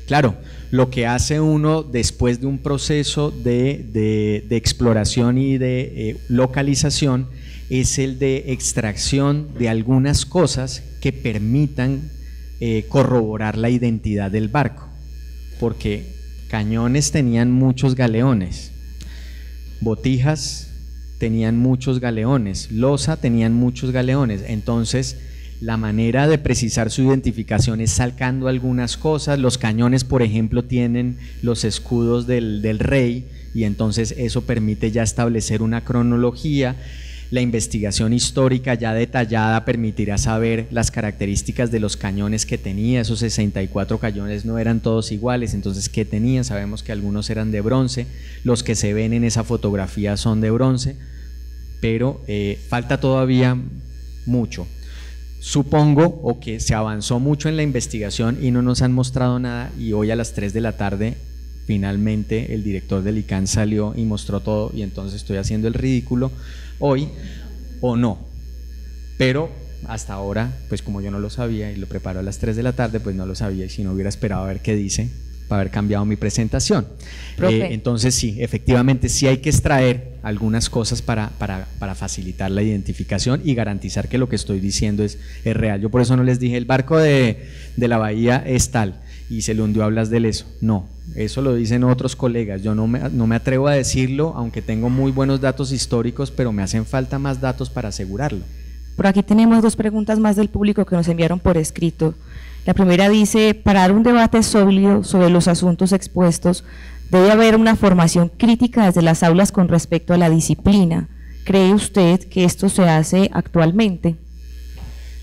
claro, lo que hace uno después de un proceso de exploración y de localización es el de extracción de algunas cosas que permitan corroborar la identidad del barco, porque cañones tenían muchos galeones, botijas tenían muchos galeones, losa tenían muchos galeones. Entonces la manera de precisar su identificación es sacando algunas cosas. Los cañones, por ejemplo, tienen los escudos del rey, y entonces eso permite ya establecer una cronología. La investigación histórica ya detallada permitirá saber las características de los cañones que tenía. Esos 64 cañones no eran todos iguales, entonces ¿qué tenían? Sabemos que algunos eran de bronce, los que se ven en esa fotografía son de bronce, pero falta todavía mucho. Supongo o que se avanzó mucho en la investigación y no nos han mostrado nada, y hoy a las 3 de la tarde finalmente el director del ICANN salió y mostró todo, y entonces estoy haciendo el ridículo hoy o no, pero hasta ahora, pues como yo no lo sabía y lo preparo a las 3 de la tarde, pues no lo sabía, y si no hubiera esperado a ver qué dice para haber cambiado mi presentación. Entonces sí, efectivamente sí hay que extraer algunas cosas para facilitar la identificación y garantizar que lo que estoy diciendo es real. Yo por eso no les dije el barco de la bahía es tal, y se le hundió a Blas de Lezo. No, eso lo dicen otros colegas, yo no me atrevo a decirlo, aunque tengo muy buenos datos históricos, pero me hacen falta más datos para asegurarlo. Por aquí tenemos dos preguntas más del público que nos enviaron por escrito. La primera dice, para dar un debate sólido sobre los asuntos expuestos, debe haber una formación crítica desde las aulas con respecto a la disciplina. ¿Cree usted que esto se hace actualmente?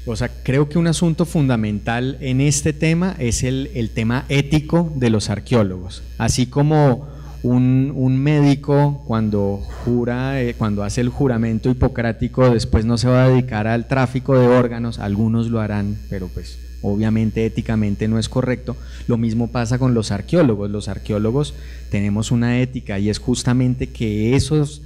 O sea, creo que un asunto fundamental en este tema es el tema ético de los arqueólogos. Así como un médico cuando jura, cuando hace el juramento hipocrático, después no se va a dedicar al tráfico de órganos, algunos lo harán, pero pues obviamente éticamente no es correcto. Lo mismo pasa con los arqueólogos. Los arqueólogos tenemos una ética y es justamente que esos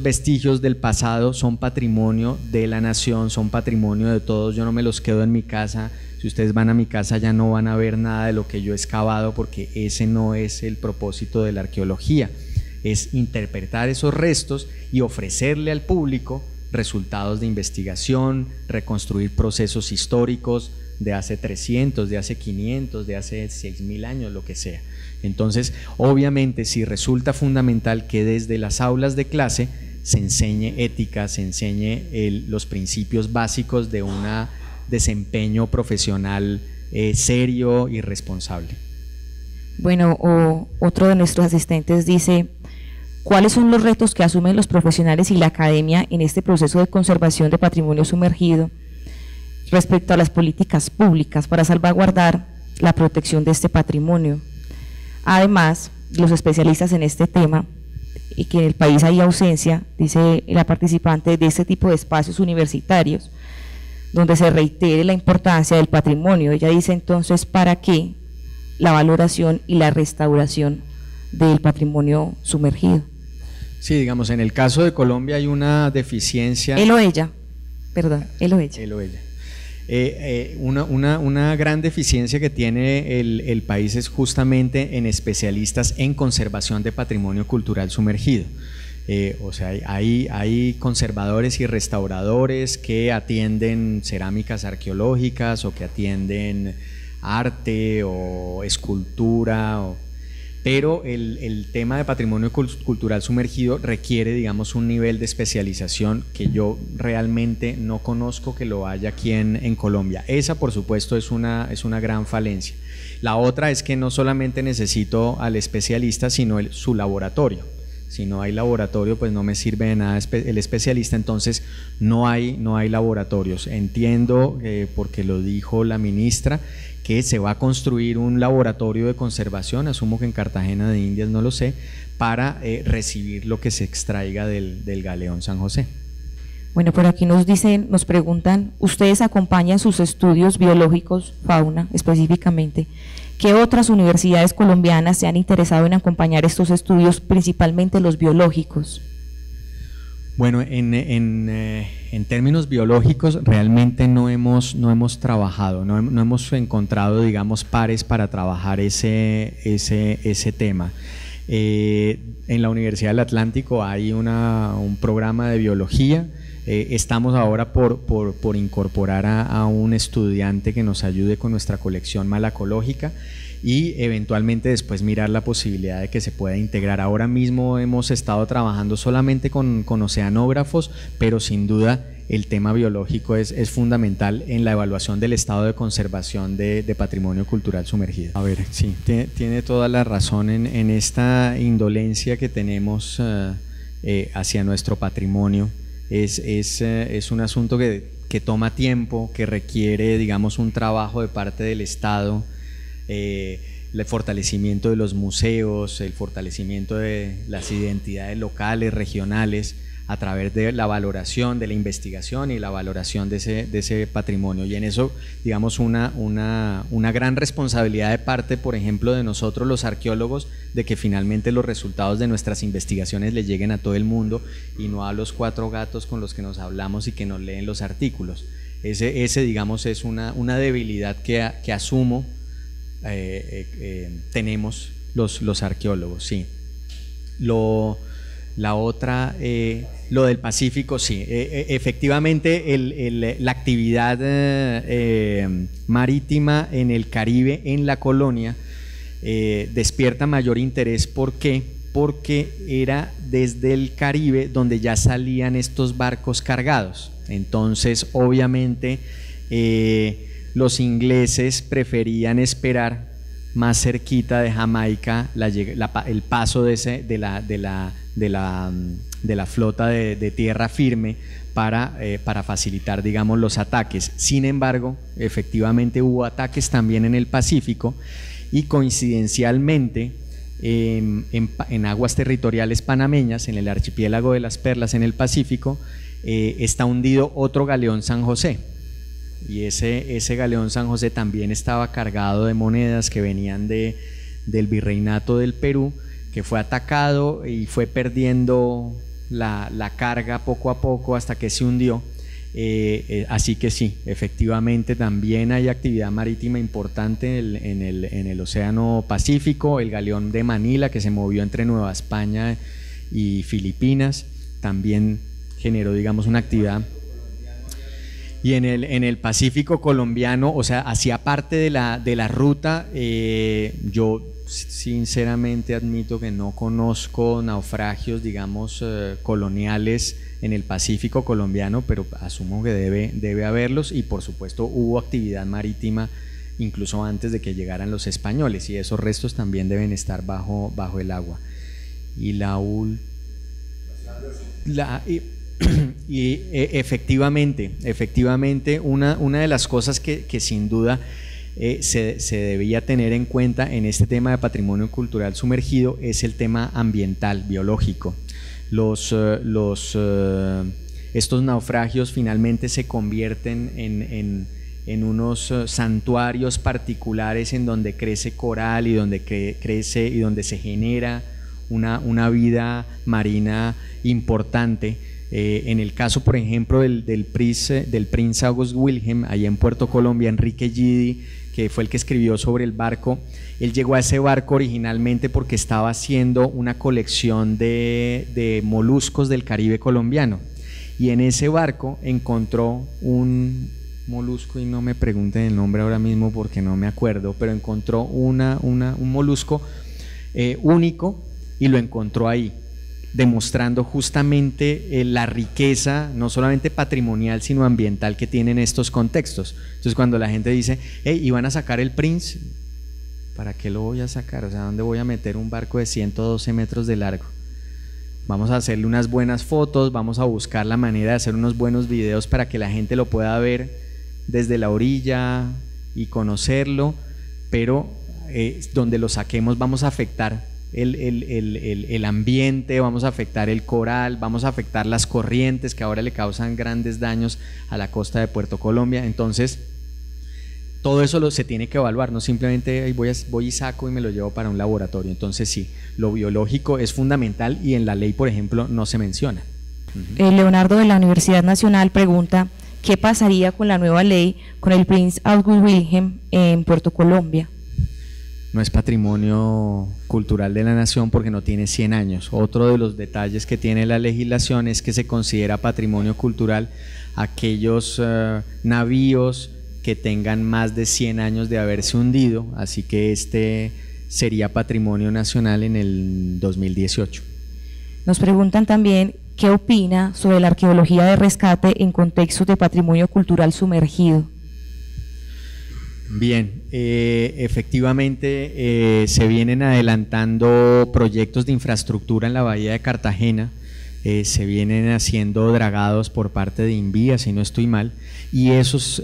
vestigios del pasado son patrimonio de la nación, son patrimonio de todos. Yo no me los quedo en mi casa. Si ustedes van a mi casa ya no van a ver nada de lo que yo he excavado, porque ese no es el propósito de la arqueología. Es interpretar esos restos y ofrecerle al público resultados de investigación, reconstruir procesos históricos de hace 300, de hace 500, de hace 6000 años, lo que sea. Entonces, obviamente, sí resulta fundamental que desde las aulas de clase se enseñe ética, se enseñe los principios básicos de un desempeño profesional serio y responsable. Bueno, otro de nuestros asistentes dice, ¿cuáles son los retos que asumen los profesionales y la academia en este proceso de conservación de patrimonio sumergido respecto a las políticas públicas para salvaguardar la protección de este patrimonio? Además, los especialistas en este tema, y que en el país hay ausencia, dice la participante, de este tipo de espacios universitarios, donde se reitere la importancia del patrimonio. Ella dice entonces, ¿para qué la valoración y la restauración del patrimonio sumergido? Sí, digamos, en el caso de Colombia hay una deficiencia… Él o ella, perdón, él o ella. Él o ella. Una gran deficiencia que tiene el país es justamente en especialistas en conservación de patrimonio cultural sumergido. O sea, hay conservadores y restauradores que atienden cerámicas arqueológicas o que atienden arte o escultura, pero el tema de patrimonio cultural sumergido requiere, digamos, un nivel de especialización que yo realmente no conozco que lo haya aquí en Colombia. Esa, por supuesto, es una gran falencia. La otra es que no solamente necesito al especialista, sino su laboratorio. Si no hay laboratorio, pues no me sirve de nada el especialista, entonces no hay laboratorios. Entiendo, porque lo dijo la ministra, que se va a construir un laboratorio de conservación, asumo que en Cartagena de Indias, no lo sé, para recibir lo que se extraiga del galeón San José. Bueno, por aquí nos preguntan, ustedes acompañan sus estudios biológicos, fauna específicamente, ¿qué otras universidades colombianas se han interesado en acompañar estos estudios, principalmente los biológicos? Bueno, en términos biológicos realmente no hemos trabajado, no hemos encontrado, digamos, pares para trabajar ese tema. En la Universidad del Atlántico hay un programa de biología. Estamos ahora por incorporar a un estudiante que nos ayude con nuestra colección malacológica y eventualmente después mirar la posibilidad de que se pueda integrar. Ahora mismo hemos estado trabajando solamente con oceanógrafos, pero sin duda el tema biológico es fundamental en la evaluación del estado de conservación de patrimonio cultural sumergido. A ver, sí, tiene toda la razón en esta indolencia que tenemos hacia nuestro patrimonio. Es un asunto que toma tiempo, que requiere, digamos, un trabajo de parte del Estado, el fortalecimiento de los museos, el fortalecimiento de las identidades locales, regionales, a través de la valoración, de la investigación y la valoración de ese patrimonio. Y en eso, digamos, una gran responsabilidad de parte, por ejemplo, de nosotros los arqueólogos, de que finalmente los resultados de nuestras investigaciones le lleguen a todo el mundo y no a los 4 gatos con los que nos hablamos y que nos leen los artículos. Ese digamos, es una debilidad que asumo tenemos los arqueólogos, sí. La otra, lo del Pacífico, sí. Efectivamente, la actividad marítima en el Caribe, en la colonia, despierta mayor interés. ¿Por qué? Porque era desde el Caribe donde ya salían estos barcos cargados. Entonces, obviamente, los ingleses preferían esperar más cerquita de Jamaica el paso de la flota de tierra firme para facilitar, digamos, los ataques. Sin embargo, efectivamente hubo ataques también en el Pacífico, y coincidencialmente en aguas territoriales panameñas, en el archipiélago de las Perlas, en el Pacífico, está hundido otro galeón San José, y ese galeón San José también estaba cargado de monedas que venían del virreinato del Perú, que fue atacado y fue perdiendo la carga poco a poco hasta que se hundió. Así que sí, efectivamente también hay actividad marítima importante en el Océano Pacífico. El galeón de Manila, que se movió entre Nueva España y Filipinas, también generó, digamos, una actividad. Y en el Pacífico colombiano, o sea, hacía parte de la ruta. Yo sinceramente admito que no conozco naufragios, digamos, coloniales en el Pacífico colombiano, pero asumo que debe haberlos, y por supuesto hubo actividad marítima incluso antes de que llegaran los españoles, y esos restos también deben estar bajo el agua. Y efectivamente una de las cosas que sin duda se debía tener en cuenta en este tema de patrimonio cultural sumergido es el tema ambiental, biológico. Estos naufragios finalmente se convierten en unos santuarios particulares en donde crece coral y donde crece y donde se genera una vida marina importante. En el caso, por ejemplo, del Prince August Wilhelm, allá en Puerto Colombia, Enrique Gidi, que fue el que escribió sobre el barco, él llegó a ese barco originalmente porque estaba haciendo una colección de moluscos del Caribe colombiano, y en ese barco encontró un molusco, y no me pregunten el nombre ahora mismo porque no me acuerdo, pero encontró un molusco único, y lo encontró ahí, demostrando justamente la riqueza, no solamente patrimonial, sino ambiental que tienen estos contextos. Entonces, cuando la gente dice, hey, ¿iban a sacar el Prince? ¿Para qué lo voy a sacar? O sea, ¿dónde voy a meter un barco de 112 metros de largo? Vamos a hacerle unas buenas fotos, vamos a buscar la manera de hacer unos buenos videos para que la gente lo pueda ver desde la orilla y conocerlo, pero donde lo saquemos vamos a afectar el ambiente, vamos a afectar el coral, vamos a afectar las corrientes que ahora le causan grandes daños a la costa de Puerto Colombia. Entonces, todo eso se tiene que evaluar, no simplemente voy y saco y me lo llevo para un laboratorio. Entonces sí, lo biológico es fundamental, y en la ley, por ejemplo, no se menciona. Leonardo, de la Universidad Nacional, pregunta: ¿qué pasaría con la nueva ley con el Prince August Wilhelm en Puerto Colombia? No es patrimonio cultural de la nación porque no tiene 100 años. Otro de los detalles que tiene la legislación es que se considera patrimonio cultural aquellos navíos que tengan más de 100 años de haberse hundido, así que este sería patrimonio nacional en el 2018. Nos preguntan también qué opina sobre la arqueología de rescate en contextos de patrimonio cultural sumergido. Bien, efectivamente se vienen adelantando proyectos de infraestructura en la bahía de Cartagena, se vienen haciendo dragados por parte de INVIA, si no estoy mal, y esos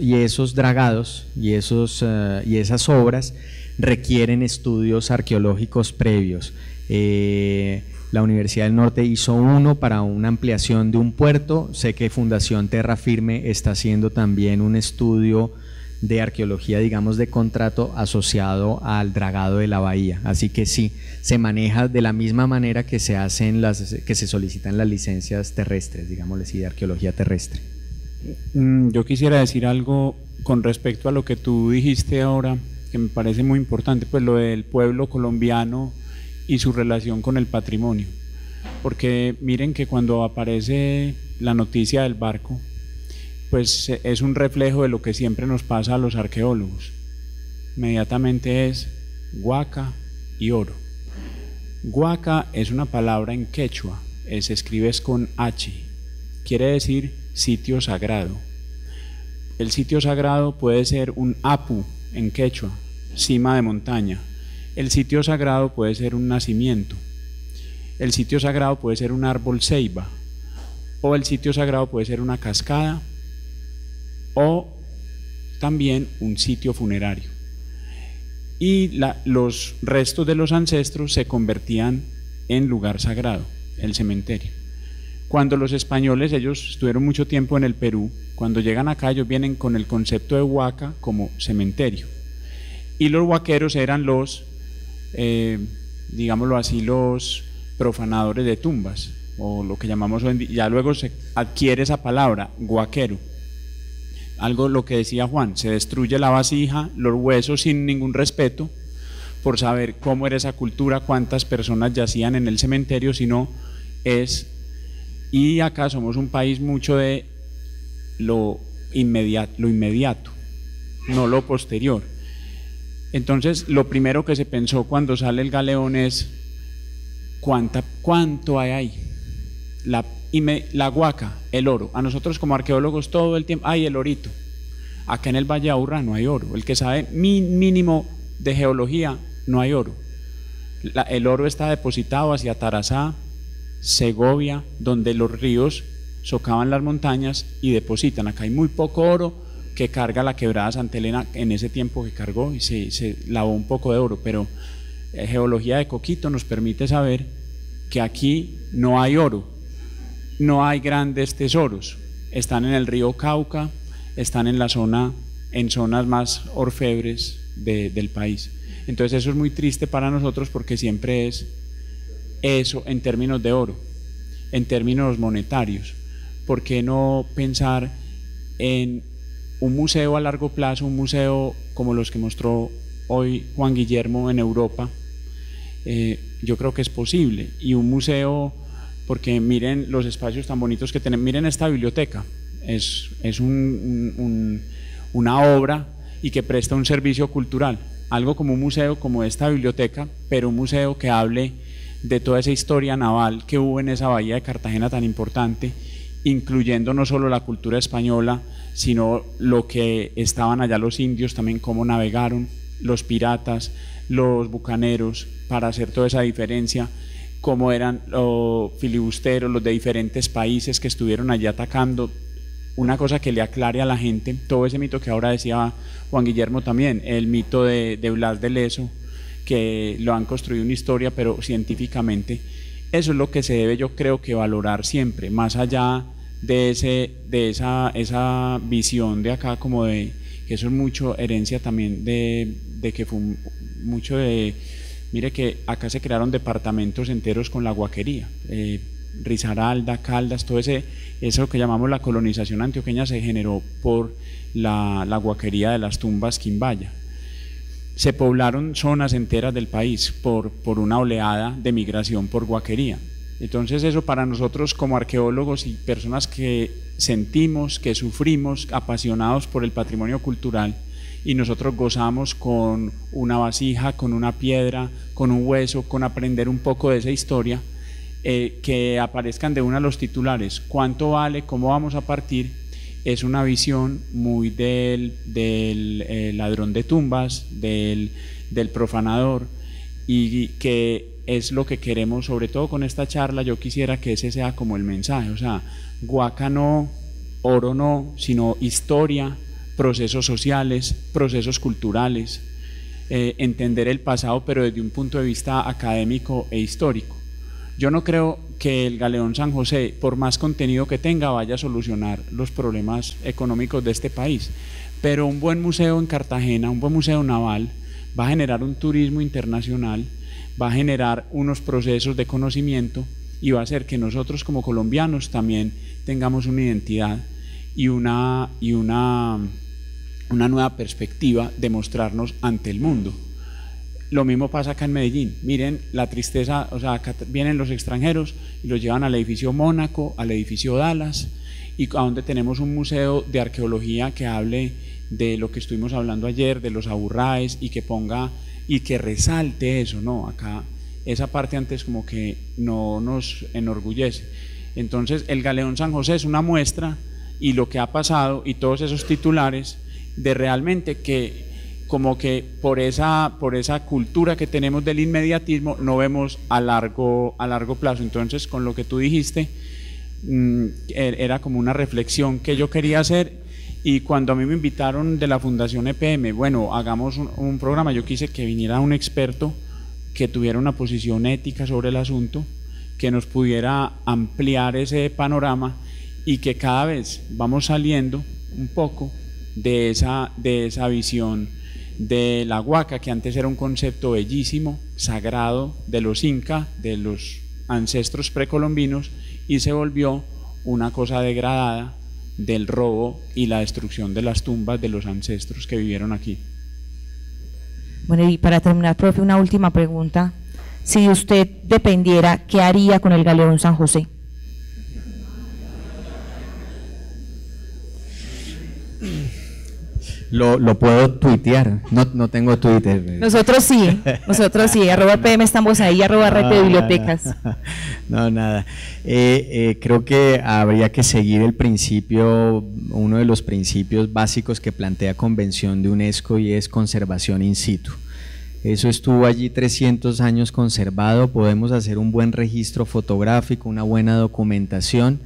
dragados y esas obras requieren estudios arqueológicos previos. La Universidad del Norte hizo uno para una ampliación de un puerto. Sé que Fundación Terra Firme está haciendo también un estudio de arqueología, digamos, de contrato asociado al dragado de la bahía. Así que sí, se maneja de la misma manera que se hacen que se solicitan las licencias terrestres, digámosle así, de arqueología terrestre. Yo quisiera decir algo con respecto a lo que tú dijiste ahora, que me parece muy importante, pues lo del pueblo colombiano y su relación con el patrimonio. porque miren que cuando aparece la noticia del barco, pues es un reflejo de lo que siempre nos pasa a los arqueólogos. Inmediatamente es Huaca y oro. Huaca es una palabra en quechua, se escribe con H, quiere decir sitio sagrado. El sitio sagrado puede ser un apu en quechua, cima de montaña. El sitio sagrado puede ser un nacimiento. El sitio sagrado puede ser un árbol ceiba, o el sitio sagrado puede ser una cascada, o también un sitio funerario. Y los restos de los ancestros se convertían en lugar sagrado, el cementerio. Cuando los españoles, ellos estuvieron mucho tiempo en el Perú, cuando llegan acá ellos vienen con el concepto de huaca como cementerio. Y los huaqueros eran los, digámoslo así, los profanadores de tumbas, o lo que llamamos hoy en día, ya luego se adquiere esa palabra, huaquero. Algo lo que decía Juan, se destruye la vasija, los huesos sin ningún respeto, por saber cómo era esa cultura, cuántas personas yacían en el cementerio, sino es, y acá somos un país mucho de lo inmediato, no lo posterior. Entonces, lo primero que se pensó cuando sale el galeón es, ¿cuánto hay ahí? La huaca, el oro. A nosotros como arqueólogos todo el tiempo, hay el orito. Acá en el Valle de Aburrá no hay oro. El que sabe mínimo de geología, no hay oro. El oro está depositado hacia Tarazá, Segovia, donde los ríos socavan las montañas y depositan. Acá hay muy poco oro que carga la quebrada Santa Elena en ese tiempo que cargó y se lavó un poco de oro, pero geología de Coquito nos permite saber que aquí no hay oro. No hay grandes tesoros, están en el río Cauca, están en zonas más orfebres del país. Entonces eso es muy triste para nosotros porque siempre es eso en términos de oro, en términos monetarios. ¿Por qué no pensar en un museo a largo plazo, un museo como los que mostró hoy Juan Guillermo en Europa? Yo creo que es posible, y un museo, porque miren los espacios tan bonitos que tenemos, miren esta biblioteca, es una obra y que presta un servicio cultural, algo como un museo como esta biblioteca, pero un museo que hable de toda esa historia naval que hubo en esa bahía de Cartagena tan importante, incluyendo no solo la cultura española, sino lo que estaban allá los indios, también cómo navegaron, los piratas, los bucaneros, para hacer toda esa diferencia, cómo eran los filibusteros, los de diferentes países que estuvieron allí atacando. Una cosa que le aclare a la gente, todo ese mito que ahora decía Juan Guillermo también, el mito de Blas de Lezo, que lo han construido una historia, pero científicamente, eso es lo que se debe, yo creo, que valorar siempre, más allá de esa visión de acá, como de que eso es mucho herencia también de que fue mucho de, mire que acá se crearon departamentos enteros con la huaquería, Risaralda, Caldas, todo eso que llamamos la colonización antioqueña se generó por la huaquería de las tumbas Quimbaya. Se poblaron zonas enteras del país por una oleada de migración por huaquería. Entonces eso para nosotros como arqueólogos y personas que sentimos, que sufrimos, apasionados por el patrimonio cultural, y nosotros gozamos con una vasija, con una piedra, con un hueso, con aprender un poco de esa historia, que aparezcan de una los titulares, cuánto vale, cómo vamos a partir, es una visión muy del ladrón de tumbas, del profanador, y que es lo que queremos, sobre todo con esta charla. Yo quisiera que ese sea como el mensaje, o sea, huaca no, oro no, sino historia, procesos sociales, procesos culturales, entender el pasado pero desde un punto de vista académico e histórico. Yo no creo que el Galeón San José, por más contenido que tenga, vaya a solucionar los problemas económicos de este país, pero un buen museo en Cartagena, un buen museo naval, va a generar un turismo internacional, va a generar unos procesos de conocimiento y va a hacer que nosotros como colombianos también tengamos una identidad y una nueva perspectiva de mostrarnos ante el mundo. lo mismo pasa acá en Medellín. Miren la tristeza, o sea, acá vienen los extranjeros y los llevan al edificio Mónaco, al edificio Dallas, y a donde tenemos un museo de arqueología que hable de lo que estuvimos hablando ayer, de los aburraes, y que ponga y que resalte eso, ¿no? Acá esa parte antes como que no nos enorgullece. Entonces el Galeón San José es una muestra, y lo que ha pasado y todos esos titulares de realmente que como que por esa cultura que tenemos del inmediatismo no vemos a largo plazo. Entonces, con lo que tú dijiste, era como una reflexión que yo quería hacer, y cuando a mí me invitaron de la Fundación EPM, bueno, hagamos un programa, yo quise que viniera un experto que tuviera una posición ética sobre el asunto, que nos pudiera ampliar ese panorama, y que cada vez vamos saliendo un poco de esa visión de la huaca, que antes era un concepto bellísimo, sagrado, de los incas, de los ancestros precolombinos, y se volvió una cosa degradada del robo y la destrucción de las tumbas de los ancestros que vivieron aquí. Bueno, y para terminar, profe, una última pregunta. Si usted dependiera, ¿qué haría con el Galeón San José? Lo puedo tuitear, no tengo Twitter. Nosotros sí, @PM estamos ahí, @red de bibliotecas. No, nada. Creo que habría que seguir el principio, uno de los principios básicos que plantea Convención de UNESCO, y es conservación in situ. Eso estuvo allí 300 años conservado, podemos hacer un buen registro fotográfico, una buena documentación,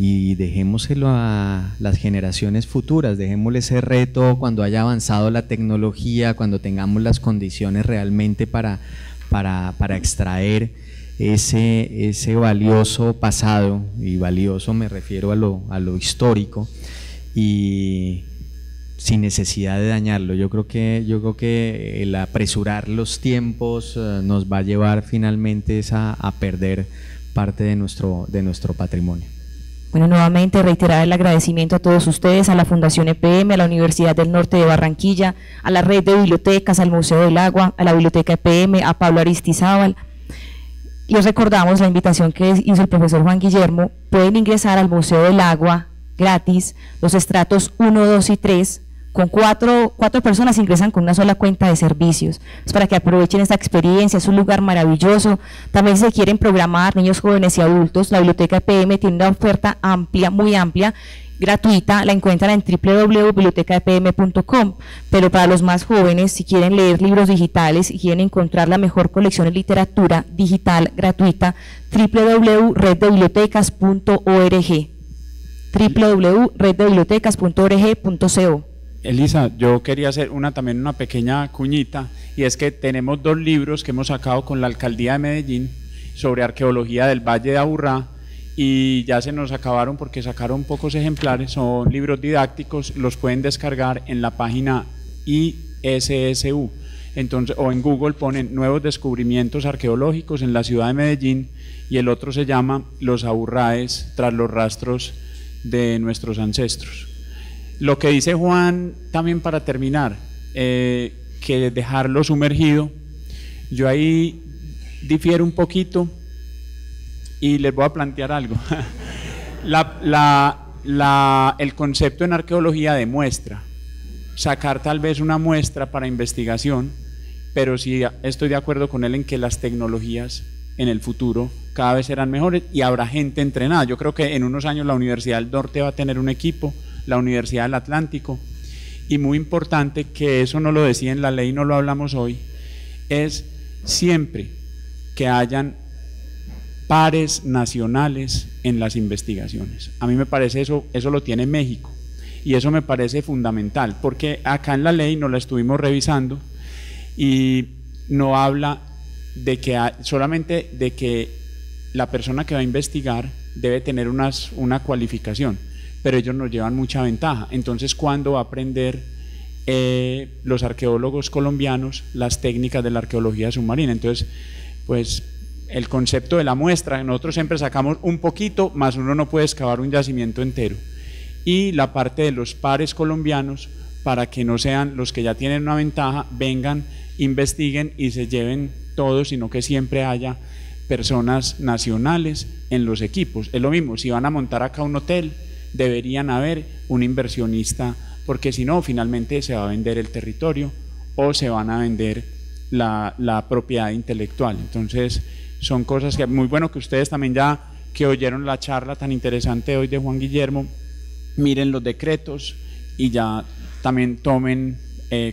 y dejémoselo a las generaciones futuras, dejémosle ese reto cuando haya avanzado la tecnología, cuando tengamos las condiciones realmente para extraer ese valioso pasado, y valioso me refiero a lo histórico, y sin necesidad de dañarlo. Yo creo que el apresurar los tiempos nos va a llevar finalmente a perder parte de nuestro patrimonio. Bueno, nuevamente reiterar el agradecimiento a todos ustedes, a la Fundación EPM, a la Universidad del Norte de Barranquilla, a la Red de Bibliotecas, al Museo del Agua, a la Biblioteca EPM, a Pablo Aristizábal. Les recordamos la invitación que hizo el profesor Juan Guillermo. Pueden ingresar al Museo del Agua gratis, los estratos 1, 2 y 3, con cuatro personas ingresan con una sola cuenta de servicios. Es para que aprovechen esta experiencia, es un lugar maravilloso. También si se quieren programar, niños, jóvenes y adultos, la Biblioteca EPM tiene una oferta amplia, muy amplia, gratuita, la encuentran en www.bibliotecaepm.com, pero para los más jóvenes, si quieren leer libros digitales y quieren encontrar la mejor colección de literatura digital gratuita, www.reddebibliotecas.org, www.reddebibliotecas.org.co. Elisa, yo quería hacer también una pequeña cuñita, y es que tenemos 2 libros que hemos sacado con la Alcaldía de Medellín sobre arqueología del Valle de Aburrá, y ya se nos acabaron porque sacaron pocos ejemplares. Son libros didácticos, los pueden descargar en la página ISSU. Entonces, o en Google ponen nuevos descubrimientos arqueológicos en la ciudad de Medellín, y el otro se llama Los Aburraes tras los rastros de nuestros ancestros. Lo que dice Juan, también para terminar, que dejarlo sumergido, yo ahí difiero un poquito y les voy a plantear algo. El concepto en arqueología de muestra, sacar tal vez una muestra para investigación, pero sí estoy de acuerdo con él en que las tecnologías en el futuro cada vez serán mejores y habrá gente entrenada. Yo creo que en unos años la Universidad del Norte va a tener un equipo, la Universidad del Atlántico, y muy importante, que eso no lo decía en la ley, no lo hablamos hoy, es siempre que hayan pares nacionales en las investigaciones. A mí me parece eso lo tiene México, y eso me parece fundamental, porque acá en la ley nos la estuvimos revisando y no habla de que solamente de que la persona que va a investigar debe tener una cualificación, pero ellos nos llevan mucha ventaja. Entonces, ¿cuándo va a aprender los arqueólogos colombianos las técnicas de la arqueología submarina? Entonces, pues el concepto de la muestra, nosotros siempre sacamos un poquito, más uno no puede excavar un yacimiento entero, y la parte de los pares colombianos para que no sean los que ya tienen una ventaja, vengan, investiguen y se lleven todo, sino que siempre haya personas nacionales en los equipos. Es lo mismo, si van a montar acá un hotel, deberían haber un inversionista, porque si no, finalmente se va a vender el territorio o se van a vender la propiedad intelectual. Entonces, son cosas que muy bueno que ustedes también ya que oyeron la charla tan interesante hoy de Juan Guillermo, miren los decretos y ya también tomen,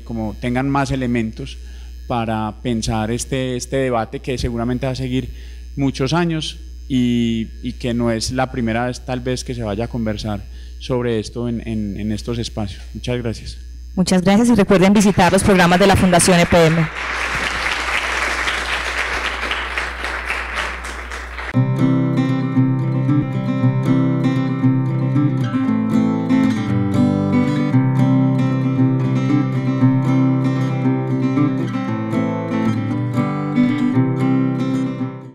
como tengan más elementos para pensar este debate que seguramente va a seguir muchos años y que no es la primera vez tal vez que se vaya a conversar sobre esto en estos espacios. Muchas gracias. Muchas gracias y recuerden visitar los programas de la Fundación EPM.